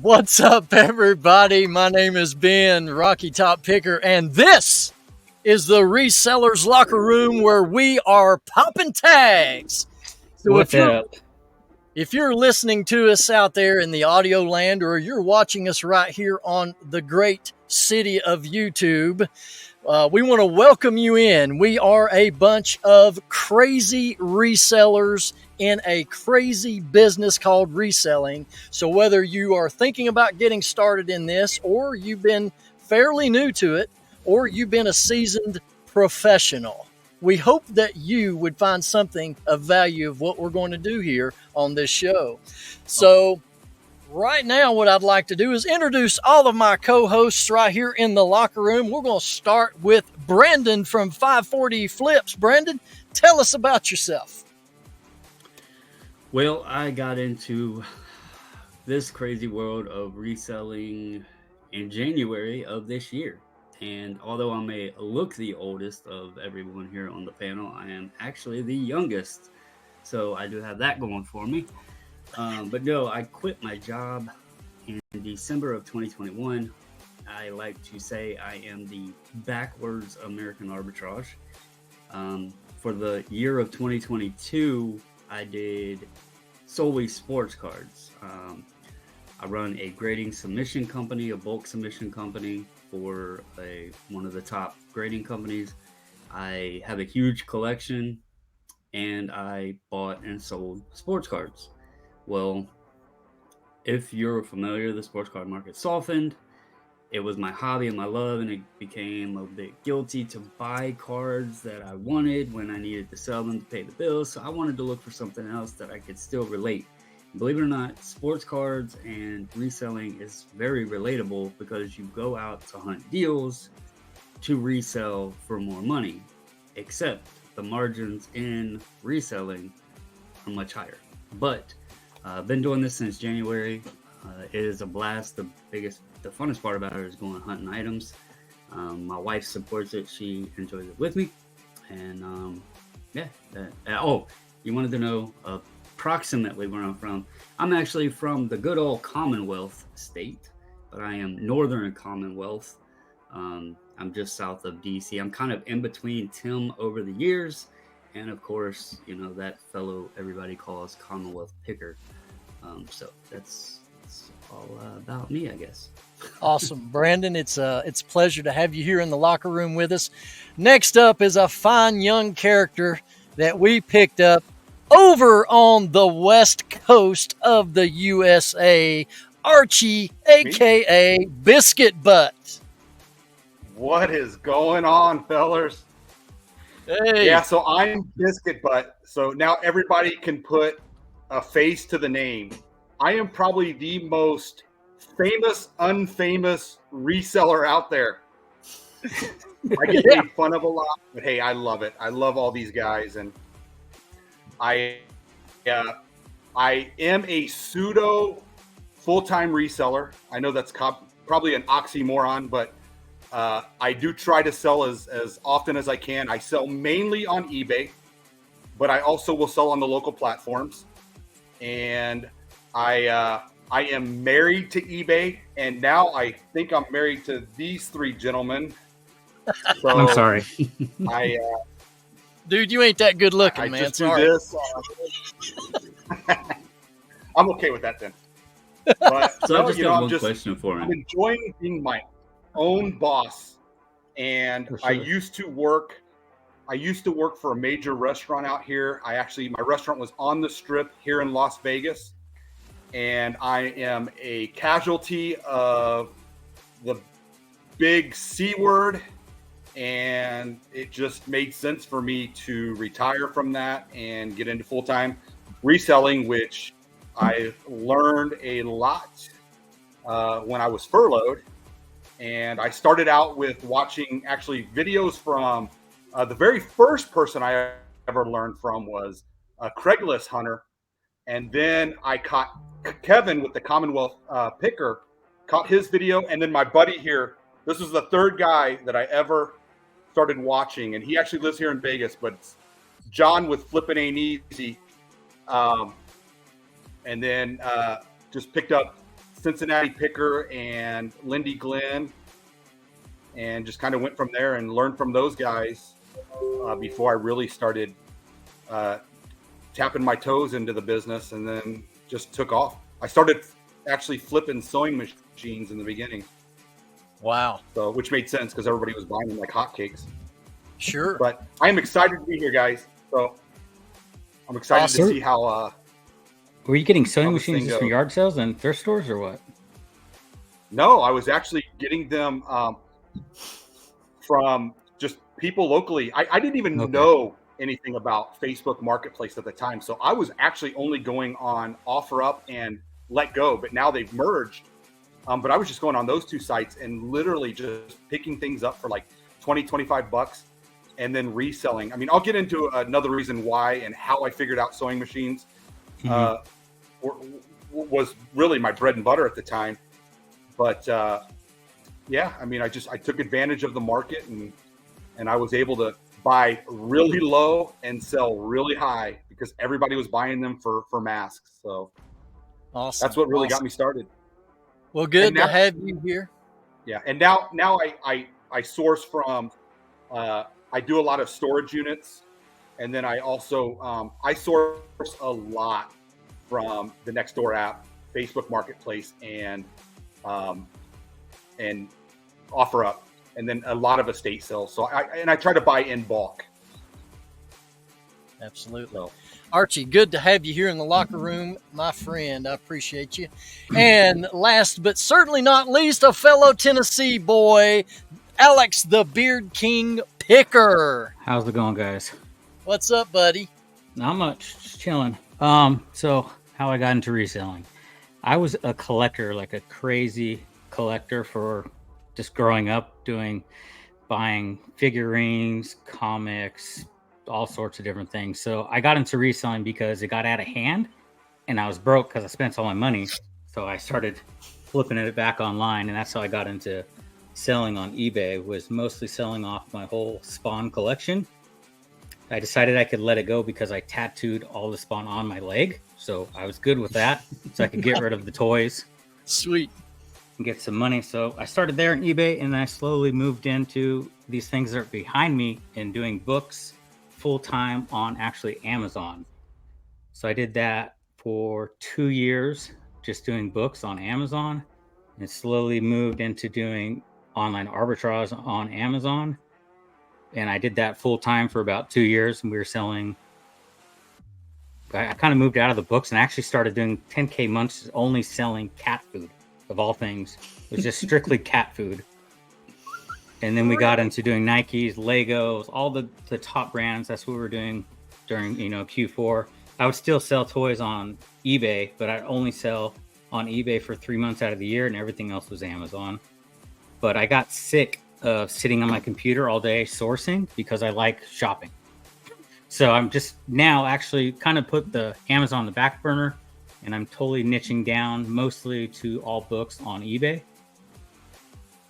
What's up, everybody? My name is Ben, Rocky Top Picker, and this is the Resellers Locker Room where we are popping tags. So What's up? If you're listening to us out there in the audio land, or you're watching us right here on the great city of YouTube, we want to welcome you in. We are a bunch of crazy resellers in a crazy business called reselling. So whether you are thinking about getting started in this, or you've been fairly new to it, or you've been a seasoned professional, we hope that you would find something of value of what we're going to do here on this show. So right now, what I'd like to do is introduce all of my co-hosts right here in the locker room. We're going to start with Brandon from 540 Flips. Brandon, tell us about yourself. Well, I got into this crazy world of reselling in January of this year. And although I may look the oldest of everyone here on the panel, I am actually the youngest. So I do have that going for me. But no, I quit my job in December of 2021. I like to say I am the backwards American arbitrage. For the year of 2022, I did solely sports cards. I run a grading submission company, a bulk submission company for one of the top grading companies. I have a huge collection, and I bought and sold sports cards. Well, if you're familiar, the sports card market softened. It was my hobby and my love, and it became a bit guilty to buy cards that I wanted when I needed to sell them to pay the bills. So I wanted to look for something else that I could still relate. Believe it or not, sports cards and reselling is very relatable because you go out to hunt deals to resell for more money, except the margins in reselling are much higher. But I've been doing this since January. It is a blast. The funnest part about it is going hunting items. My wife supports it. She enjoys it with me. And you wanted to know approximately where I'm from. I'm actually from the good old Commonwealth state, but I am Northern Commonwealth. I'm just south of DC. I'm kind of in between Tim over the years, and of course, that fellow everybody calls Commonwealth Picker. So that's all about me, I guess. Awesome. Brandon, it's a pleasure to have you here in the locker room with us. Next up is a fine young character that we picked up over on the west coast of the USA, Archie, a.k.a. Biscuit Butt. What is going on, fellers? Hey. Yeah, so I'm Biscuit Butt. So now everybody can put a face to the name. I am probably the most famous, unfamous reseller out there. I get made fun of a lot, but hey, I love it. I love all these guys, and I am a pseudo full-time reseller. I know that's probably an oxymoron, but I do try to sell as often as I can. I sell mainly on eBay, but I also will sell on the local platforms. And I am married to eBay, and now I think I'm married to these three gentlemen. So I'm sorry. Dude, you ain't that good looking, man. Just sorry. Do this. I'm okay with that then. But so I just got one question for him. I'm enjoying being my own boss, and sure. I used to work for a major restaurant out here. My restaurant was on the Strip here in Las Vegas, and I am a casualty of the big C word, and it just made sense for me to retire from that and get into full-time reselling, which I learned a lot when I was furloughed. And I started out with watching actually videos from the very first person I ever learned from was a Craigslist hunter. And then I caught Kevin with the Commonwealth Picker, caught his video. And then my buddy here, this was the third guy that I ever started watching. And he actually lives here in Vegas, but it's John with Flippin' Ain't Easy. And then just picked up Cincinnati Picker and Lindy Glenn, and just kind of went from there and learned from those guys before I really started tapping my toes into the business, and then just took off. I started actually flipping sewing machines in the beginning. Wow. So, which made sense because everybody was buying them like hotcakes. Sure. But I am excited to be here, guys. So I'm excited to see how. Were you getting sewing machines just from yard sales and thrift stores, or what? No, I was actually getting them from just people locally. I didn't even know anything about Facebook Marketplace at the time, so I was actually only going on OfferUp and Let Go. But now they've merged. But I was just going on those two sites and literally just picking things up for like $20-$25 and then reselling. I mean, I'll get into another reason why and how I figured out sewing machines was really my bread and butter at the time. But yeah, I mean, I took advantage of the market and I was able to buy really low and sell really high because everybody was buying them for masks. So awesome. That's what really got me started. Well, good to have you here. Yeah, and now I source from. I do a lot of storage units, and then I also I source a lot from the Nextdoor app, Facebook Marketplace, and OfferUp, and then a lot of estate sales. So I try to buy in bulk. Absolutely. So, Archie, good to have you here in the locker room, my friend. I appreciate you. And last but certainly not least, a fellow Tennessee boy, Alex the Beard King Picker. How's it going, guys? What's up, buddy? Not much, just chilling. So how I got into reselling. I was a collector, like a crazy collector for just growing up, buying figurines, comics, all sorts of different things. So I got into reselling because it got out of hand and I was broke because I spent all my money. So I started flipping it back online, and that's how I got into selling on eBay, was mostly selling off my whole Spawn collection. I decided I could let it go because I tattooed all the Spawn on my leg. So I was good with that. So I could get rid of the toys. Sweet. And get some money. So I started there on eBay, and then I slowly moved into these things that are behind me and doing books full-time on actually Amazon. So I did that for 2 years, just doing books on Amazon, and slowly moved into doing online arbitrage on Amazon. And I did that full-time for about 2 years, and we were selling. I kind of moved out of the books and actually started doing 10K months only selling cat food, of all things. It was just strictly cat food. And then we got into doing Nikes, Legos, all the top brands. That's what we were doing during, Q4. I would still sell toys on eBay, but I'd only sell on eBay for 3 months out of the year, and everything else was Amazon. But I got sick of sitting on my computer all day sourcing because I like shopping. So I'm just now actually kind of put the Amazon on the back burner, and I'm totally niching down mostly to all books on eBay.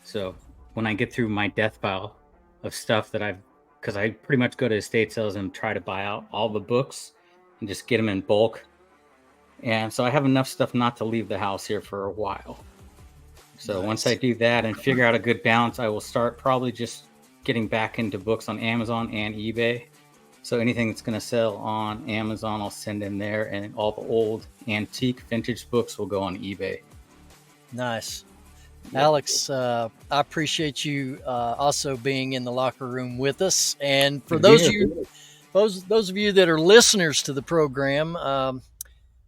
So when I get through my death pile of stuff because I pretty much go to estate sales and try to buy out all the books and just get them in bulk. And so I have enough stuff not to leave the house here for a while. So once I do that and figure out a good balance, I will start probably just getting back into books on Amazon and eBay. So anything that's going to sell on Amazon, I'll send in there, and all the old antique vintage books will go on eBay. Nice. Alex, I appreciate you also being in the locker room with us. And for those of you that are listeners to the program,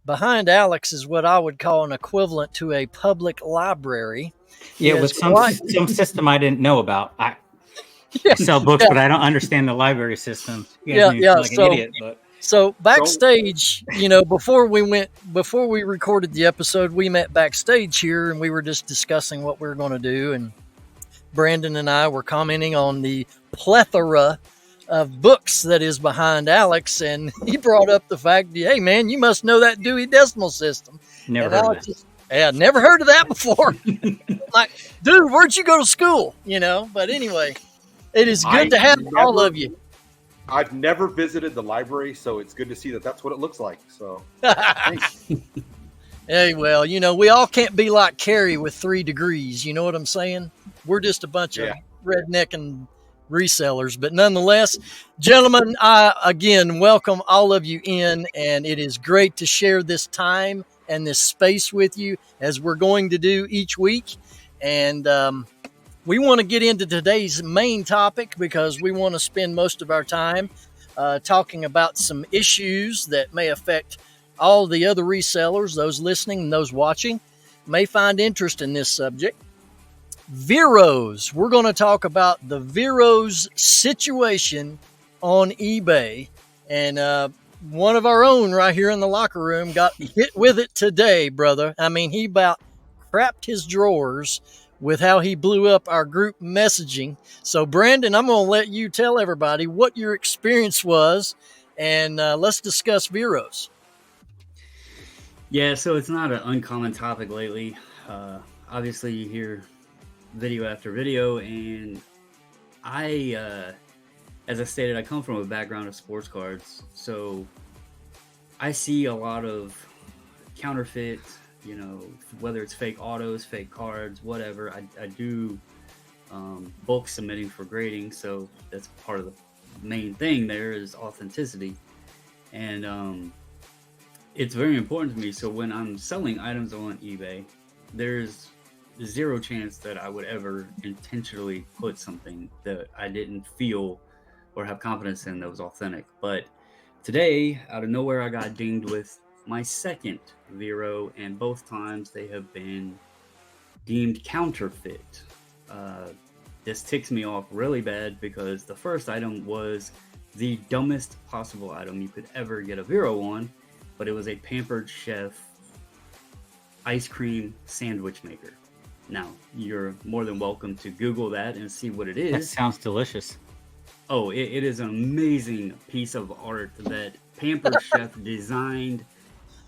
behind Alex is what I would call an equivalent to a public library. Yeah, with some system I didn't know about. I sell books, but I don't understand the library system. An idiot, but. So backstage, before we recorded the episode, we met backstage here and we were just discussing what we were going to do. And Brandon and I were commenting on the plethora of books that is behind Alex. And he brought up the fact, hey man, you must know that Dewey Decimal System. Never heard of it. Yeah, never heard of that before. Like, dude, where'd you go to school? But anyway, it is good to have all of you. I've never visited the library, so it's good to see that that's what it looks like. So, thanks. Hey, well, we all can't be like Carrie with 3 degrees. You know what I'm saying? We're just a bunch Yeah. of redneck and resellers. But nonetheless, gentlemen, I again welcome all of you in, and it is great to share this time and this space with you as we're going to do each week. And we want to get into today's main topic because we want to spend most of our time talking about some issues that may affect all the other resellers. Those listening and those watching may find interest in this subject. VeRos. We're going to talk about the VeRos situation on eBay. And one of our own right here in the locker room got hit with it today, brother. I mean, he about crapped his drawers with how he blew up our group messaging. So, Brandon, I'm going to let you tell everybody what your experience was, and let's discuss VeRos. Yeah, so it's not an uncommon topic lately. Obviously, you hear video after video, and as I stated, I come from a background of sports cards, so I see a lot of counterfeit, whether it's fake autos, fake cards, whatever. I do bulk submitting for grading, so that's part of the main thing there is authenticity. And it's very important to me. So when I'm selling items on eBay, there's zero chance that I would ever intentionally put something that I didn't feel or have confidence in that was authentic. But today, out of nowhere, I got dinged with my second VeRo, and both times they have been deemed counterfeit. This ticks me off really bad because the first item was the dumbest possible item you could ever get a VeRo on, but it was a Pampered Chef ice cream sandwich maker. Now, you're more than welcome to Google that and see what it is. That sounds delicious. Oh, it is an amazing piece of art that Pampered Chef designed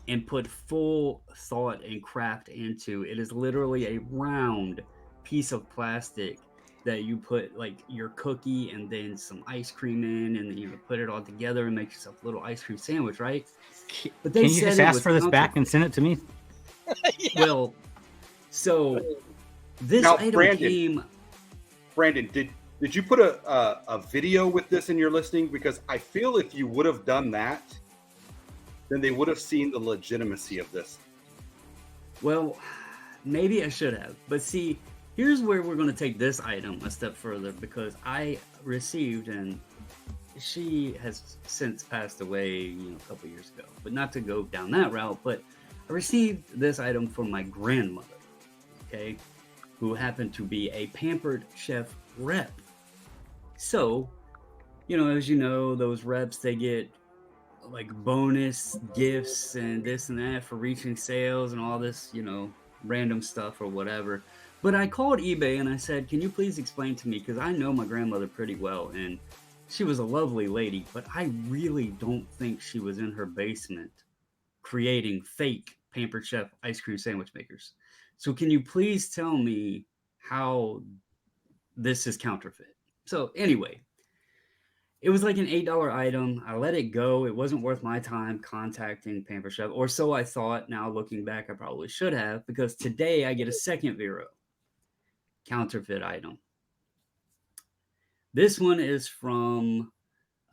and put full thought and craft into. It is literally a round piece of plastic that you put like your cookie and then some ice cream in, and then you put it all together and make yourself a little ice cream sandwich, right? But can you just ask for this back and send it to me? Yeah. Well, so this Now, item came. Brandon, did you put a video with this in your listing? Because I feel if you would have done that, then they would have seen the legitimacy of this. Well, maybe I should have. But see, here's where we're going to take this item a step further, because I received, and she has since passed away, a couple years ago, but not to go down that route, but I received this item from my grandmother, okay, who happened to be a Pampered Chef rep. So, as you know, those reps, they get like bonus gifts and this and that for reaching sales and all this, random stuff or whatever. But I called eBay and I said, can you please explain to me, because I know my grandmother pretty well and she was a lovely lady, but I really don't think she was in her basement creating fake Pampered Chef ice cream sandwich makers. So can you please tell me how this is counterfeit? So anyway, it was like an $8 item. I let it go. It wasn't worth my time contacting Pampered Chef, or so I thought. Now looking back, I probably should have, because today I get a second VeRo counterfeit item. This one is from,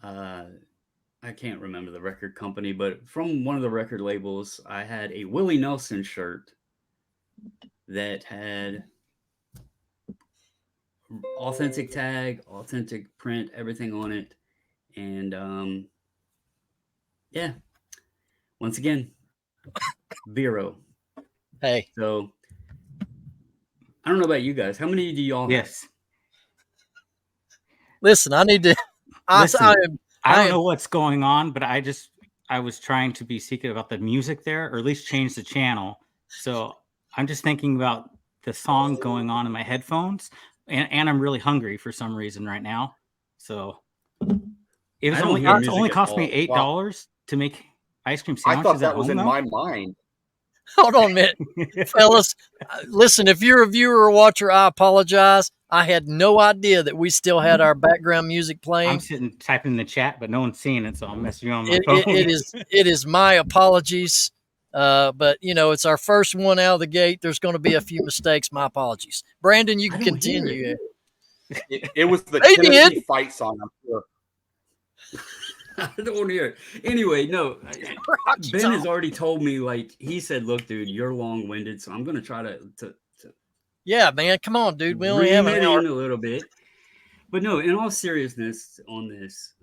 I can't remember the record company, but from one of the record labels. I had a Willie Nelson shirt that had authentic tag, authentic print, everything on it. And yeah, once again, VeRo. Hey, So I don't know about you guys. How many do y'all have? Yes. listen, I need to. Listen, I don't am- know what's going on, but I was trying to be secret about the music there, or at least change the channel. So I'm just thinking about the song going on in my headphones, and I'm really hungry for some reason right now. So it was I don't only hear it's music only at cost me all. $8 to make ice cream I sandwiches thought that at was home, in though. my mind. Hold on a minute, fellas. Listen, if you're a viewer or watcher, I apologize. I had no idea that we still had our background music playing. I'm sitting typing in the chat, but no one's seeing it, so I'm messaging you on my phone. It is my apologies. But it's our first one out of the gate. There's going to be a few mistakes. My apologies. Brandon, you I can don't hear continue. It was the They Tennessee did. fight song, I'm sure. I don't want to hear it. Anyway, no. Rocky Ben has Top. already told me, like, he said, look, dude, you're long-winded, so I'm going to try to Yeah, man. Come on, dude. We only have ream an it hour. in a little bit. But no, in all seriousness on this,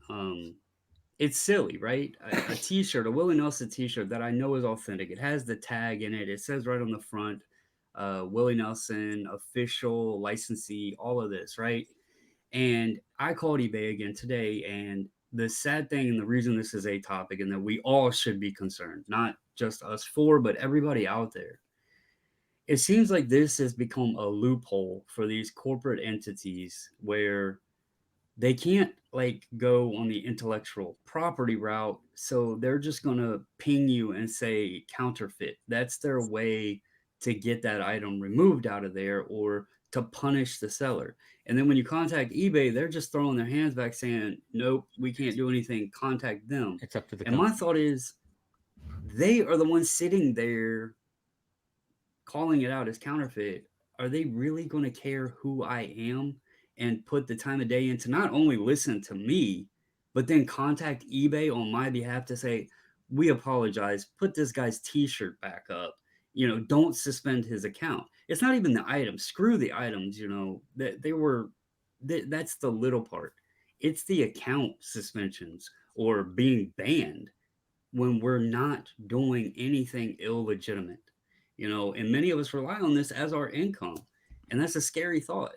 it's silly, right? A T-shirt, a Willie Nelson T-shirt that I know is authentic. It has the tag in it. It says right on the front, Willie Nelson, official licensee, all of this, right? And I called eBay again today, and the sad thing, and the reason this is a topic, and that we all should be concerned, not just us four, but everybody out there. It seems like this has become a loophole for these corporate entities where they can't like go on the intellectual property route, so they're just going to ping you and say counterfeit. That's their way to get that item removed out of there or to punish the seller. And then when you contact eBay, they're just throwing their hands back saying, nope, we can't do anything, contact them. It's up to the And my company. thought is, they are the ones sitting there calling it out as counterfeit. Are they really going to care who I am and put the time of day in to not only listen to me, but then contact eBay on my behalf to say, we apologize, put this guy's t-shirt back up, don't suspend his account. It's not even the items, screw the items, that they were, that's the little part. It's the account suspensions or being banned when we're not doing anything illegitimate, and many of us rely on this as our income. And that's a scary thought,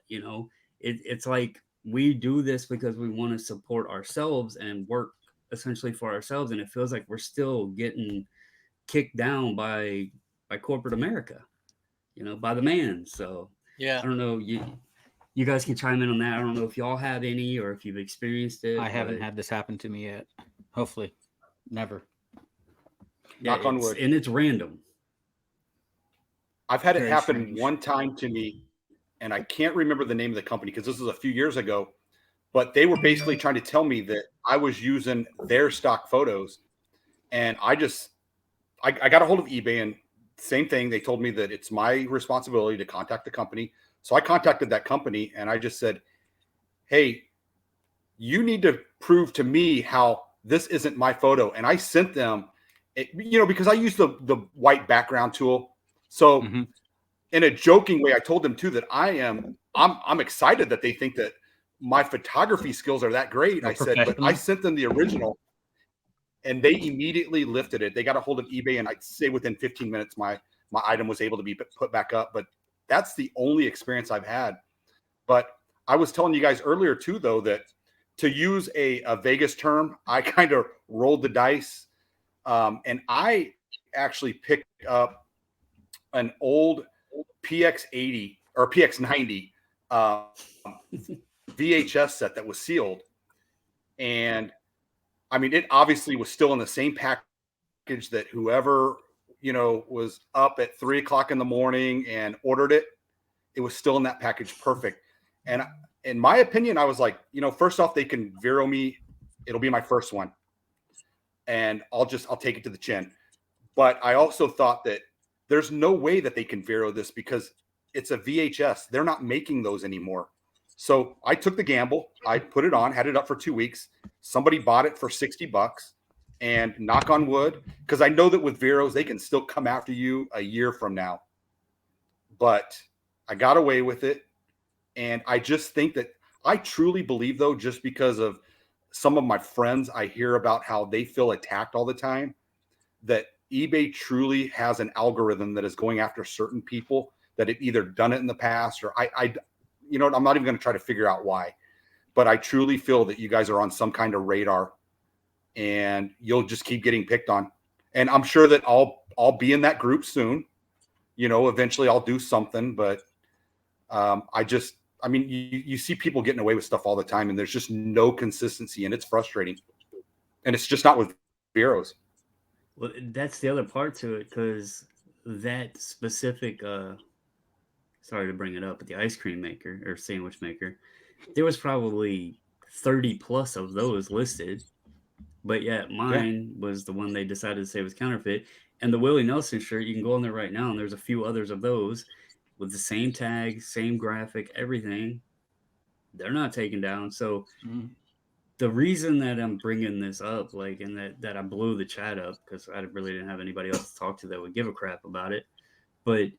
it's like we do this because we want to support ourselves and work essentially for ourselves. And it feels like we're still getting kicked down by corporate America, by the man. So Yeah. I don't know. You guys can chime in on that. I don't know if y'all have any or if you've experienced it. I haven't but had this happen to me yet. Hopefully, never. yeah, Knock on wood. it's random. I've had it Very happen strange. one time to me, and I can't remember the name of the company because this was a few years ago, but they were basically trying to tell me that I was using their stock photos. And I got a hold of eBay, and same thing. They told me that it's my responsibility to contact the company. So I contacted that company and I just said, hey, you need to prove to me how this isn't my photo. And I sent them, because I use the white background tool. So Mhm. in a joking way, I told them too that I'm excited that they think that my photography skills are that great. They're I said, but I professional. sent them the original and they immediately lifted it. They got a hold of eBay, and I'd say within 15 minutes, my item was able to be put back up. But that's the only experience I've had. But I was telling you guys earlier too, though, that to use a Vegas term, I kind of rolled the dice, and I actually picked up an old PX80 or PX90 um, VHS set that was sealed, and I mean, it obviously was still in the same package that whoever was up at 3 o'clock in the morning and ordered it. It was still in that package, perfect. And in my opinion, I was like, first off, they can VeRo me. It'll be my first one, and I'll take it to the chin. But I also thought that there's no way that they can VeRo this because it's a VHS. They're not making those anymore. So I took the gamble. I put it on, had it up for 2 weeks. Somebody bought it for $60, and knock on wood, because I know that with VeRos, they can still come after you a year from now. But I got away with it. And I just think that I truly believe, though, just because of some of my friends, I hear about how they feel attacked all the time, that eBay truly has an algorithm that is going after certain people that have either done it in the past or I'm not even going to try to figure out why, but I truly feel that you guys are on some kind of radar and you'll just keep getting picked on. And I'm sure that I'll be in that group soon. Eventually I'll do something, but I mean, you see people getting away with stuff all the time and there's just no consistency and it's frustrating. And it's just not with VeRos. Well, that's the other part to it, because that specific sorry to bring it up, but the ice cream maker or sandwich maker, there was probably 30 plus of those listed. but yet mine was the one they decided to say was counterfeit. And the Willie Nelson shirt, you can go on there right now, and there's a few others of those with the same tag, same graphic, everything. They're not taken down. So the reason that I'm bringing this up, like, and that I blew the chat up because I really didn't have anybody else to talk to that would give a crap about it. But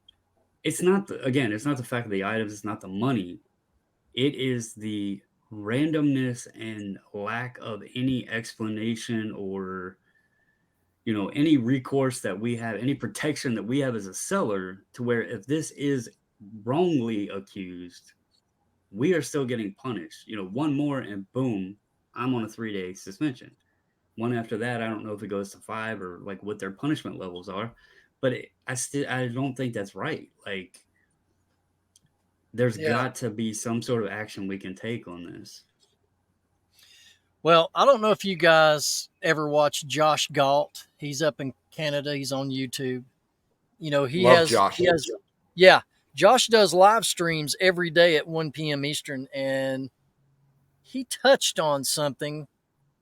it's not it's not the fact of the items, it's not the money. It is the randomness and lack of any explanation or any recourse that we have, any protection that we have as a seller, to where if this is wrongly accused, we are still getting punished. One more and boom, I'm on a 3-day suspension. One after that, I don't know if it goes to 5 or like what their punishment levels are, but I don't think that's right. Like, there's got to be some sort of action we can take on this. Well, I don't know if you guys ever watch Josh Galt. He's up in Canada. He's on YouTube. Love Josh. Yeah, Josh does live streams every day at 1 p.m. Eastern, and he touched on something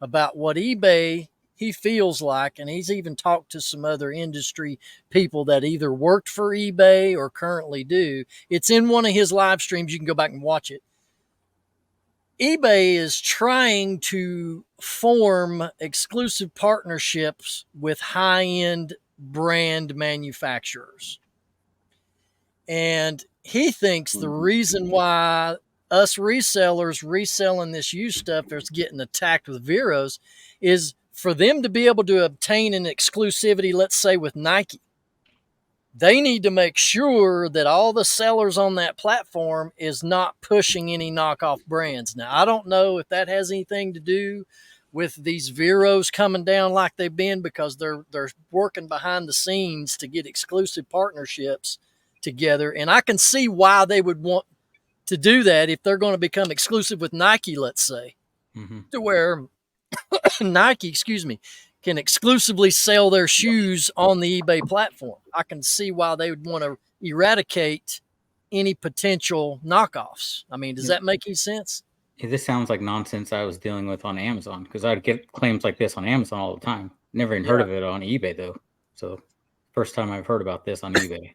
about what eBay he feels like, and he's even talked to some other industry people that either worked for eBay or currently do. It's in one of his live streams. You can go back and watch it. eBay is trying to form exclusive partnerships with high-end brand manufacturers. And he thinks the reason why us resellers reselling this used stuff that's getting attacked with VeRos is for them to be able to obtain an exclusivity, let's say with Nike. They need to make sure that all the sellers on that platform is not pushing any knockoff brands. Now, I don't know if that has anything to do with these VeRos coming down like they've been, because they're working behind the scenes to get exclusive partnerships together. And I can see why they would want to do that if they're going to become exclusive with Nike, let's say, to where Nike, can exclusively sell their shoes on the eBay platform. I can see why they would want to eradicate any potential knockoffs. I mean, does that make any sense? This sounds like nonsense I was dealing with on Amazon, because I'd get claims like this on Amazon all the time. Never even heard of it on eBay, though. So first time I've heard about this on eBay.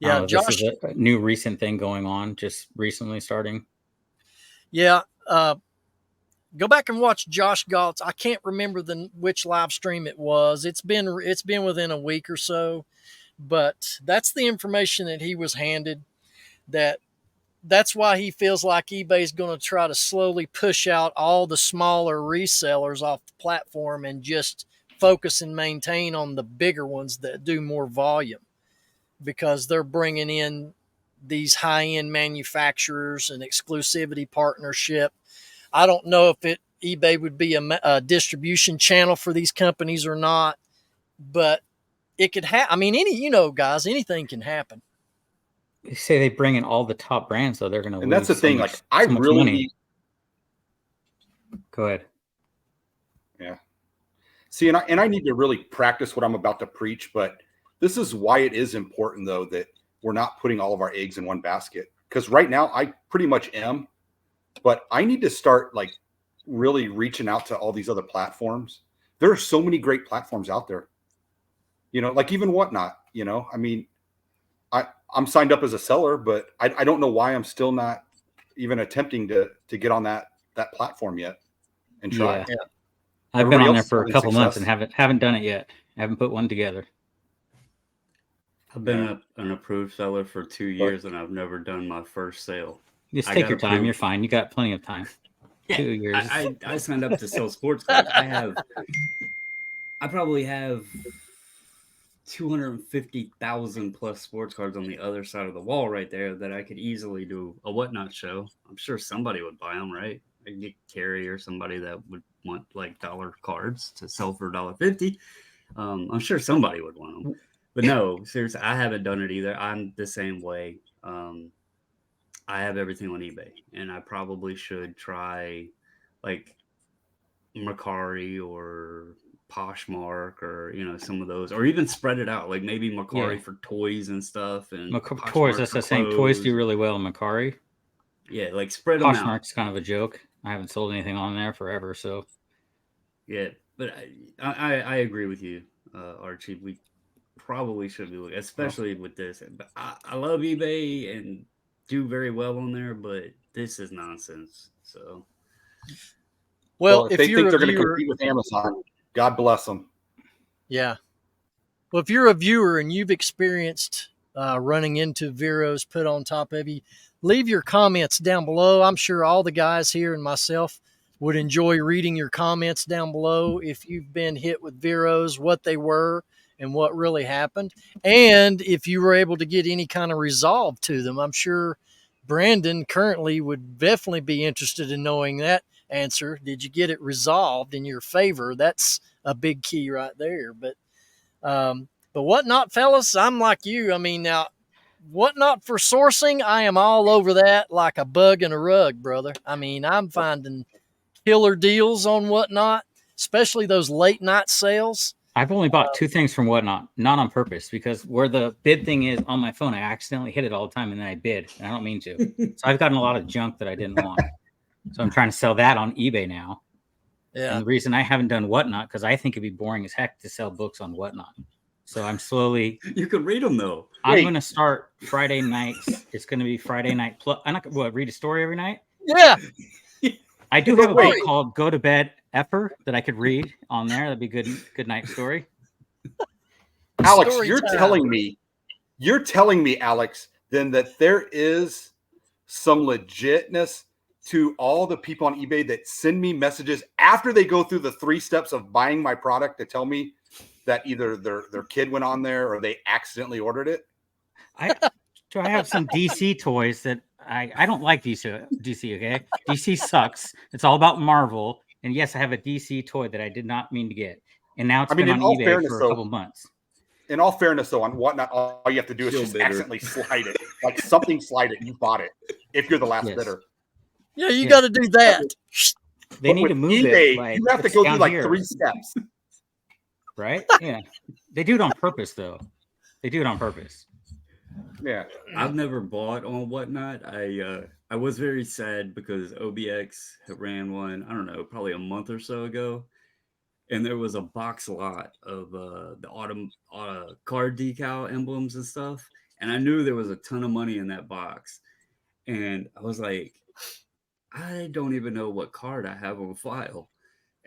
Yeah, Josh, this is a new recent thing going on, just recently starting. Yeah. Go back and watch Josh Galt's. I can't remember which live stream it was. It's been within a week or so, but that's the information that he was handed. That's why he feels like eBay is going to try to slowly push out all the smaller resellers off the platform and just focus and maintain on the bigger ones that do more volume, because they're bringing in these high-end manufacturers and exclusivity partnership. I don't know if eBay would be a distribution channel for these companies or not, but it could happen. I mean, guys, anything can happen. You say they bring in all the top brands, so they're going to lose. And that's the thing. Like, I really need. Go ahead. Yeah. See, and I need to really practice what I'm about to preach, but this is why it is important, though, that we're not putting all of our eggs in one basket. Because right now, I pretty much am, but I need to start like really reaching out to all these other platforms. There are so many great platforms out there. Like even Whatnot. I mean, I'm signed up as a seller, but I don't know why I'm still not even attempting to get on that platform yet and try. Yeah. I've been on there for a couple months and haven't done it yet. I haven't put one together. I've been an approved seller for 2 years, and I've never done my first sale. Just take your time. You're fine. You got plenty of time. 2 years. I signed up to sell sports cards. I probably have 250,000 plus sports cards on the other side of the wall right there that I could easily do a Whatnot show. I'm sure somebody would buy them, right? I could get Carrie or somebody that would want like dollar cards to sell for $1.50. I'm sure somebody would want them. But no, seriously, I haven't done it either. I'm the same way. I have everything on eBay, and I probably should try like Mercari or Poshmark or some of those, or even spread it out, like maybe Mercari for toys and stuff, and toys. That's the same. Toys do really well in Mercari. Yeah, like spread them out. Poshmark's kind of a joke. I haven't sold anything on there forever, so yeah. But I agree with you, Archie. We probably should be looking, especially with this. But I love eBay and do very well on there, but this is nonsense. So Well, Well, if if they you're think a they're going to viewer, compete with Amazon, God bless them. yeah. Well, if you're a viewer and you've experienced running into VeRos put on top of you, leave your comments down below. I'm sure all the guys here and myself would enjoy reading your comments down below if you've been hit with VeRos, what they were, and what really happened. And if you were able to get any kind of resolve to them, I'm sure Brandon currently would definitely be interested in knowing that answer. Did you get it resolved in your favor? That's a big key right there. But whatnot, fellas, I'm like you. I mean, now, whatnot for sourcing, I am all over that like a bug in a rug, brother. I mean, I'm finding killer deals on whatnot, especially those late night sales. I've only bought two things from Whatnot, not on purpose, because where the bid thing is on my phone, I accidentally hit it all the time and then I bid, and I don't mean to. So I've gotten a lot of junk that I didn't want. So I'm trying to sell that on eBay now. Yeah. And the reason I haven't done Whatnot, because I think it'd be boring as heck to sell books on Whatnot. So I'm slowly. you can read them though. I'm going to start Friday nights. It's going to be Friday night plus. I'm not going to read a story every night. Yeah. I do have a book called Go to Bed Epper that I could read on there. That'd be good night story. Alex, Story you're time. telling me, Alex, then that there is some legitness to all the people on eBay that send me messages after they go through the 3 steps of buying my product to tell me that either their kid went on there or they accidentally ordered it. I have some DC toys that I don't like DC, okay? DC sucks. It's all about Marvel. And yes, I have a DC toy that I did not mean to get. And now it's been on eBay for a couple months. In all fairness, though, on Whatnot, all you have to do is just accidentally slide it. Like something slide it, you bought it. If you're the last bidder. Yeah, you got to do that. They need to move eBay, it. Like, you have to go through like 3 steps. Right? Yeah. They do it on purpose, though. They do it on purpose. Yeah. I've never bought on Whatnot. I was very sad because OBX ran one, I don't know, probably a month or so ago. And there was a box lot of the autumn card decal emblems and stuff. And I knew there was a ton of money in that box. And I was like, I don't even know what card I have on file.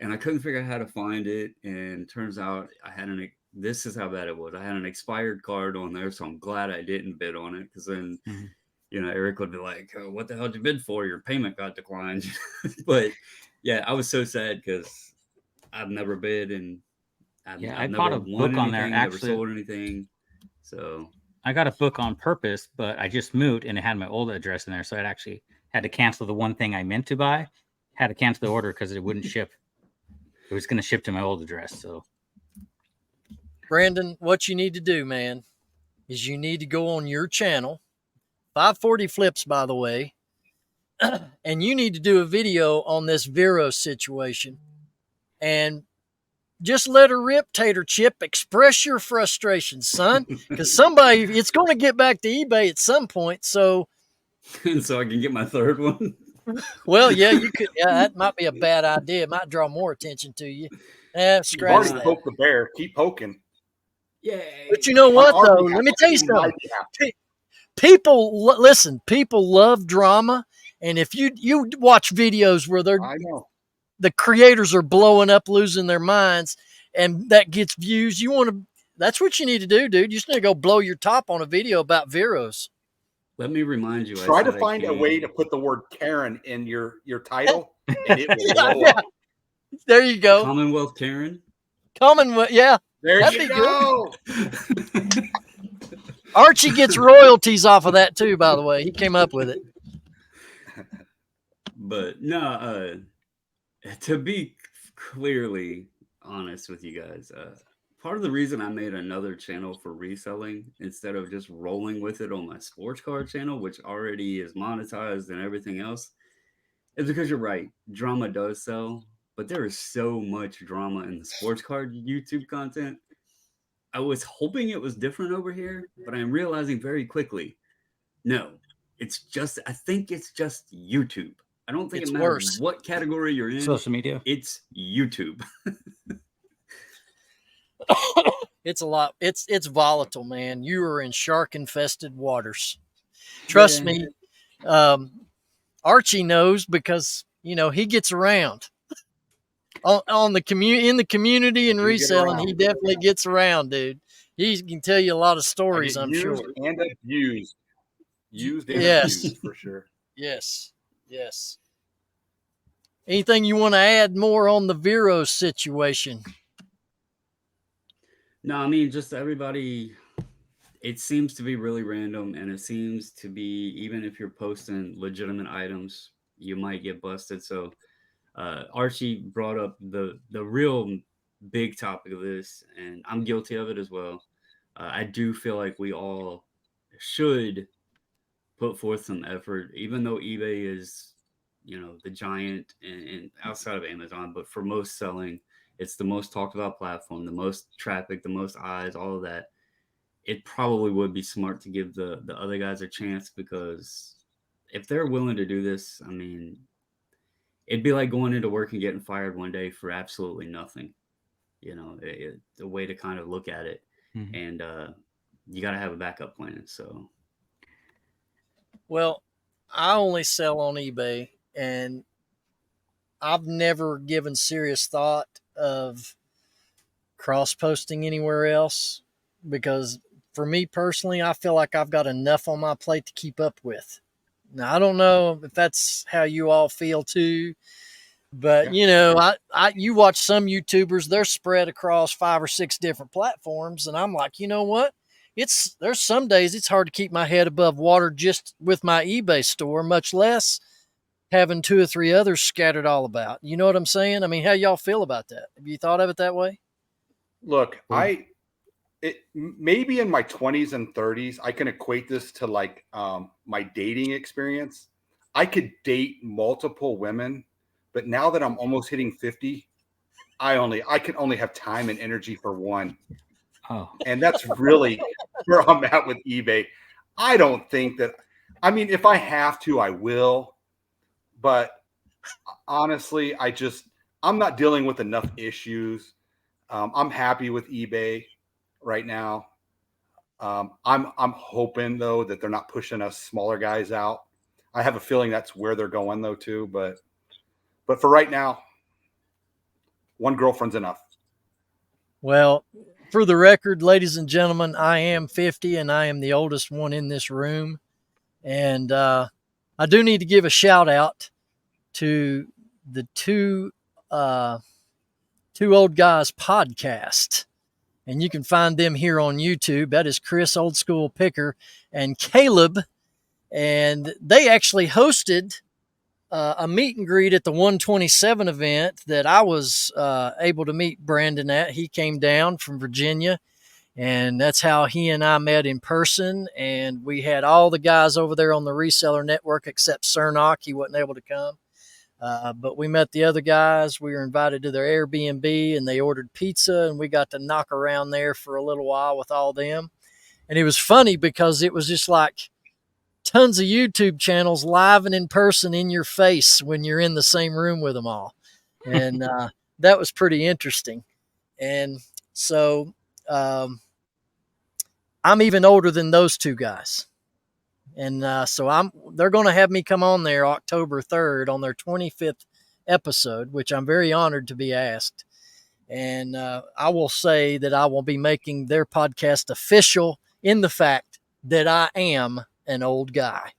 And I couldn't figure out how to find it. And turns out this is how bad it was. I had an expired card on there. So I'm glad I didn't bid on it. Because then, Eric would be like, oh, what the hell did you bid for? Your payment got declined. But yeah, I was so sad because I've never bid and I've never bought a book on there. Actually, never sold anything. So I got a book on purpose, but I just moved and it had my old address in there. So I actually had to cancel the one thing I meant to buy. Had to cancel the order because it wouldn't ship. It was going to ship to my old address. So, Brandon, what you need to do, man, is you need to go on your channel, 540 Flips, by the way, and you need to do a video on this VeRo situation. And just let her rip, Tater Chip. Express your frustration, son, because it's going to get back to eBay at some point. So I can get my third one. Well, yeah, you could. Yeah, that might be a bad idea. It might draw more attention to you. Scratch You've already poked the bear. Keep poking. Yeah. But you know what, though? Let me tell you something. People listen. People love drama, and if you watch videos where the creators are blowing up, losing their minds, and that gets views, that's what you need to do, dude. You just need to go blow your top on a video about VeRos. Let me remind you. Try to find a way to put the word Karen in your title, and it will blow up. There you go. Commonwealth Karen. Commonwealth, yeah. There you go. Archie gets royalties off of that too, by the way. He came up with it. But no, to be clearly honest with you guys, part of the reason I made another channel for reselling instead of just rolling with it on my sports card channel, which already is monetized and everything else, is because you're right. Drama does sell, but there is so much drama in the sports card YouTube content. I was hoping it was different over here, but I'm realizing very quickly, no, I think it's just YouTube. I don't think it matters what category you're in. Social media. It's YouTube. It's a lot. It's volatile, man. You are in shark infested waters. Trust Yeah. me. Archie knows because he gets around on the in the community and I do get reselling. He around. definitely gets around, dude. He can tell you a lot of I stories, get I'm sure. used and abused. Used and Yes, abused for sure. yes, yes. Anything you want to add more on the VeRo situation? No, I mean, just everybody, it seems to be really random, and it seems to be, even if you're posting legitimate items, you might get busted. So Archie brought up the real big topic of this, and I'm guilty of it as well. I do feel like we all should put forth some effort, even though eBay is, the giant and outside of Amazon, but for most selling, it's the most talked about platform, the most traffic, the most eyes, all of that. It probably would be smart to give the other guys a chance, because if they're willing to do this, I mean, it'd be like going into work and getting fired one day for absolutely nothing. The way to kind of look at it, Mhm. and you got to have a backup plan. So Well, I only sell on eBay, and I've never given serious thought of cross posting anywhere else because for me personally, I feel like I've got enough on my plate to keep up with. Now, I don't know if that's how you all feel too, but Yeah. you watch some YouTubers, they're spread across 5 or 6 different platforms, and I'm like, you know what? There's some days it's hard to keep my head above water just with my eBay store, much less having 2 or 3 others scattered all about. You know what I'm saying? I mean, how y'all feel about that? Have you thought of it that way? Look, Well, maybe in my 20s and 30s, I can equate this to like my dating experience. I could date multiple women, but now that I'm almost hitting 50, I can only have time and energy for one. Oh, And that's really where I'm at with eBay. I don't think that, I mean, if I have to, I will. But honestly, I'm not dealing with enough issues. I'm happy with eBay right now. I'm hoping though that they're not pushing us smaller guys out. I have a feeling that's where they're going though too. But for right now, one girlfriend's enough. Well, for the record, ladies and gentlemen, I am 50 and I am the oldest one in this room. And I do need to give a shout out to the uh, two old guys podcast. And you can find them here on YouTube. That is Chris Old School Picker and Caleb. And they actually hosted a meet and greet at the 127 event that I was able to meet Brandon at. He came down from Virginia, and that's how he and I met in person. And we had all the guys over there on the reseller network except Cernock. He wasn't able to come. But we met the other guys. We were invited to their Airbnb, and they ordered pizza, and we got to knock around there for a little while with all them. And it was funny because it was just like tons of YouTube channels live and in person in your face when you're in the same room with them all. And that was pretty interesting. And so I'm even older than those two guys. And so they're going to have me come on there October 3rd on their 25th episode, which I'm very honored to be asked. And I will say that I will be making their podcast official in the fact that I am an old guy.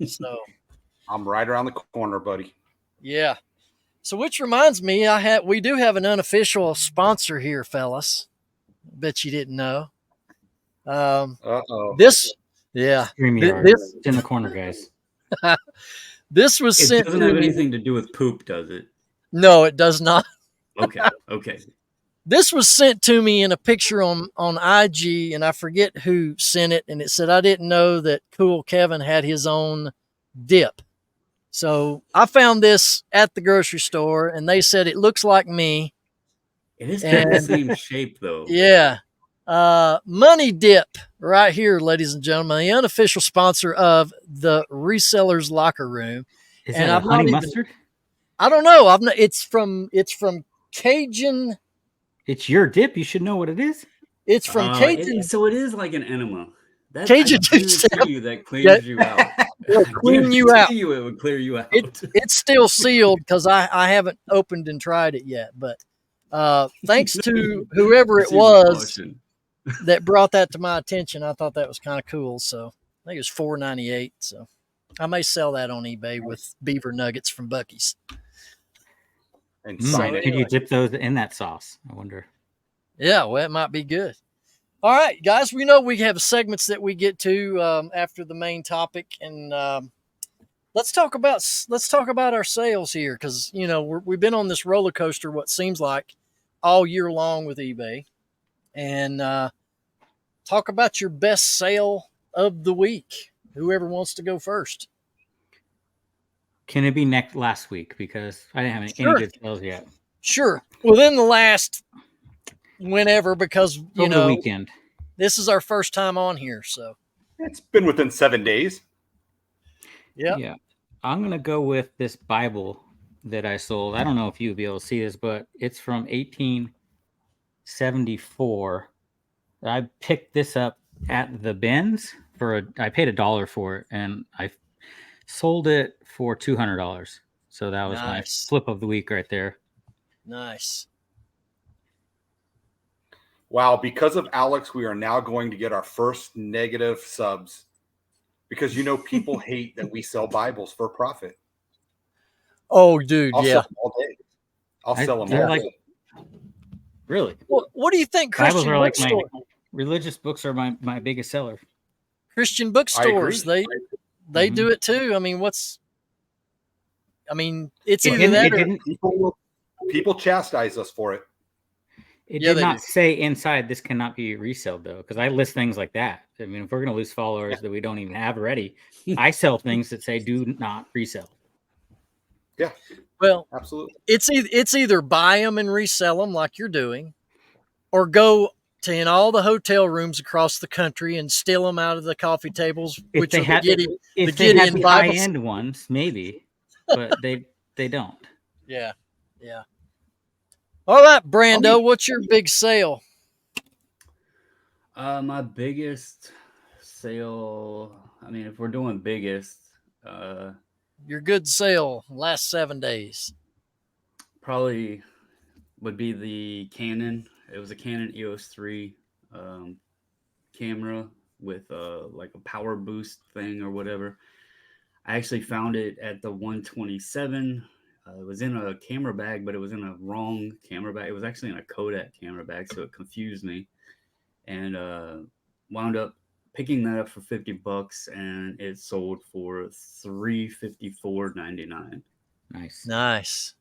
So, I'm right around the corner, buddy. yeah. So, which reminds me, we do have an unofficial sponsor here, fellas. Bet you didn't know. Uh-oh. This, yeah, StreamYard. this It's in the corner, guys. this was it sent doesn't to have me. anything to do with poop, does it? No, it does not. Okay, okay. This was sent to me in a picture on IG, and I forget who sent it. And it said, I didn't know that Cool Kevin had his own dip. So I found this at the grocery store, and they said it looks like me. It is kind of the And same shape, though. yeah, Money Dip right here, ladies and gentlemen, the unofficial sponsor of the Resellers Locker Room. Is And that a I've not honey even, mustard? I don't know. I've not, it's from Cajun It's your dip. You should know what it is. It's from Cajun. So it is like an enema. I Cajun guarantee you that Yeah, clears you out. it'll I clean you out. guarantee you it would clear you out. It's still sealed because I haven't opened and tried it yet. But thanks to whoever it Proceed with was caution. that brought that to my attention, I thought that was kind of cool. So I think it was $4.98. So I may sell that on eBay with beaver nuggets from Bucky's. And So sign it. Could you dip those in that sauce? I wonder. Yeah, well, it might be good. All right, guys, we know we have segments that we get to after the main topic, and let's talk about our sales here because we've been on this roller coaster what seems like all year long with eBay, and talk about your best sale of the week. Whoever wants to go first. Can it be last week? Because I didn't have any good sales yet. Sure. Within the last whenever, because Over the weekend. This is our first time on here, so It's been within 7 days. Yeah. I'm gonna go with this Bible that I sold. I don't know if you'll be able to see this, but it's from 1874. I picked this up at the bins I paid $1 for it, and I sold it for $200. So that was my flip of the week right there. Nice. Wow, because of Alex, we are now going to get our first negative subs because people hate that we sell Bibles for profit. Oh, dude, I'll sell them all day. I'll sell them all day. Really? What do you think? Christian Bibles are like my religious books are my biggest seller. Christian bookstores, they do it too. I mean, it's either that or people chastise us for it. It did not say inside this cannot be reselled though, because I list things like that. I mean, if we're going to lose followers that we don't even have already, I sell things that say do not resell. Yeah. Well, absolutely. It's either buy them and resell them like you're doing, or go to in all the hotel rooms across the country and steal them out of the coffee tables. If they had the high end ones, maybe, but they don't. Yeah. All right, Brando, what's your big sale? My biggest sale, I mean, if we're doing biggest, your good sale last 7 days probably would be the Canon. It was a Canon EOS 3 camera with like a power boost thing or whatever. I actually found it at the 127. It was in a camera bag, but it was in a wrong camera bag. It was actually in a Kodak camera bag, so it confused me. And wound up picking that up for $50, and it sold for $354.99. Nice.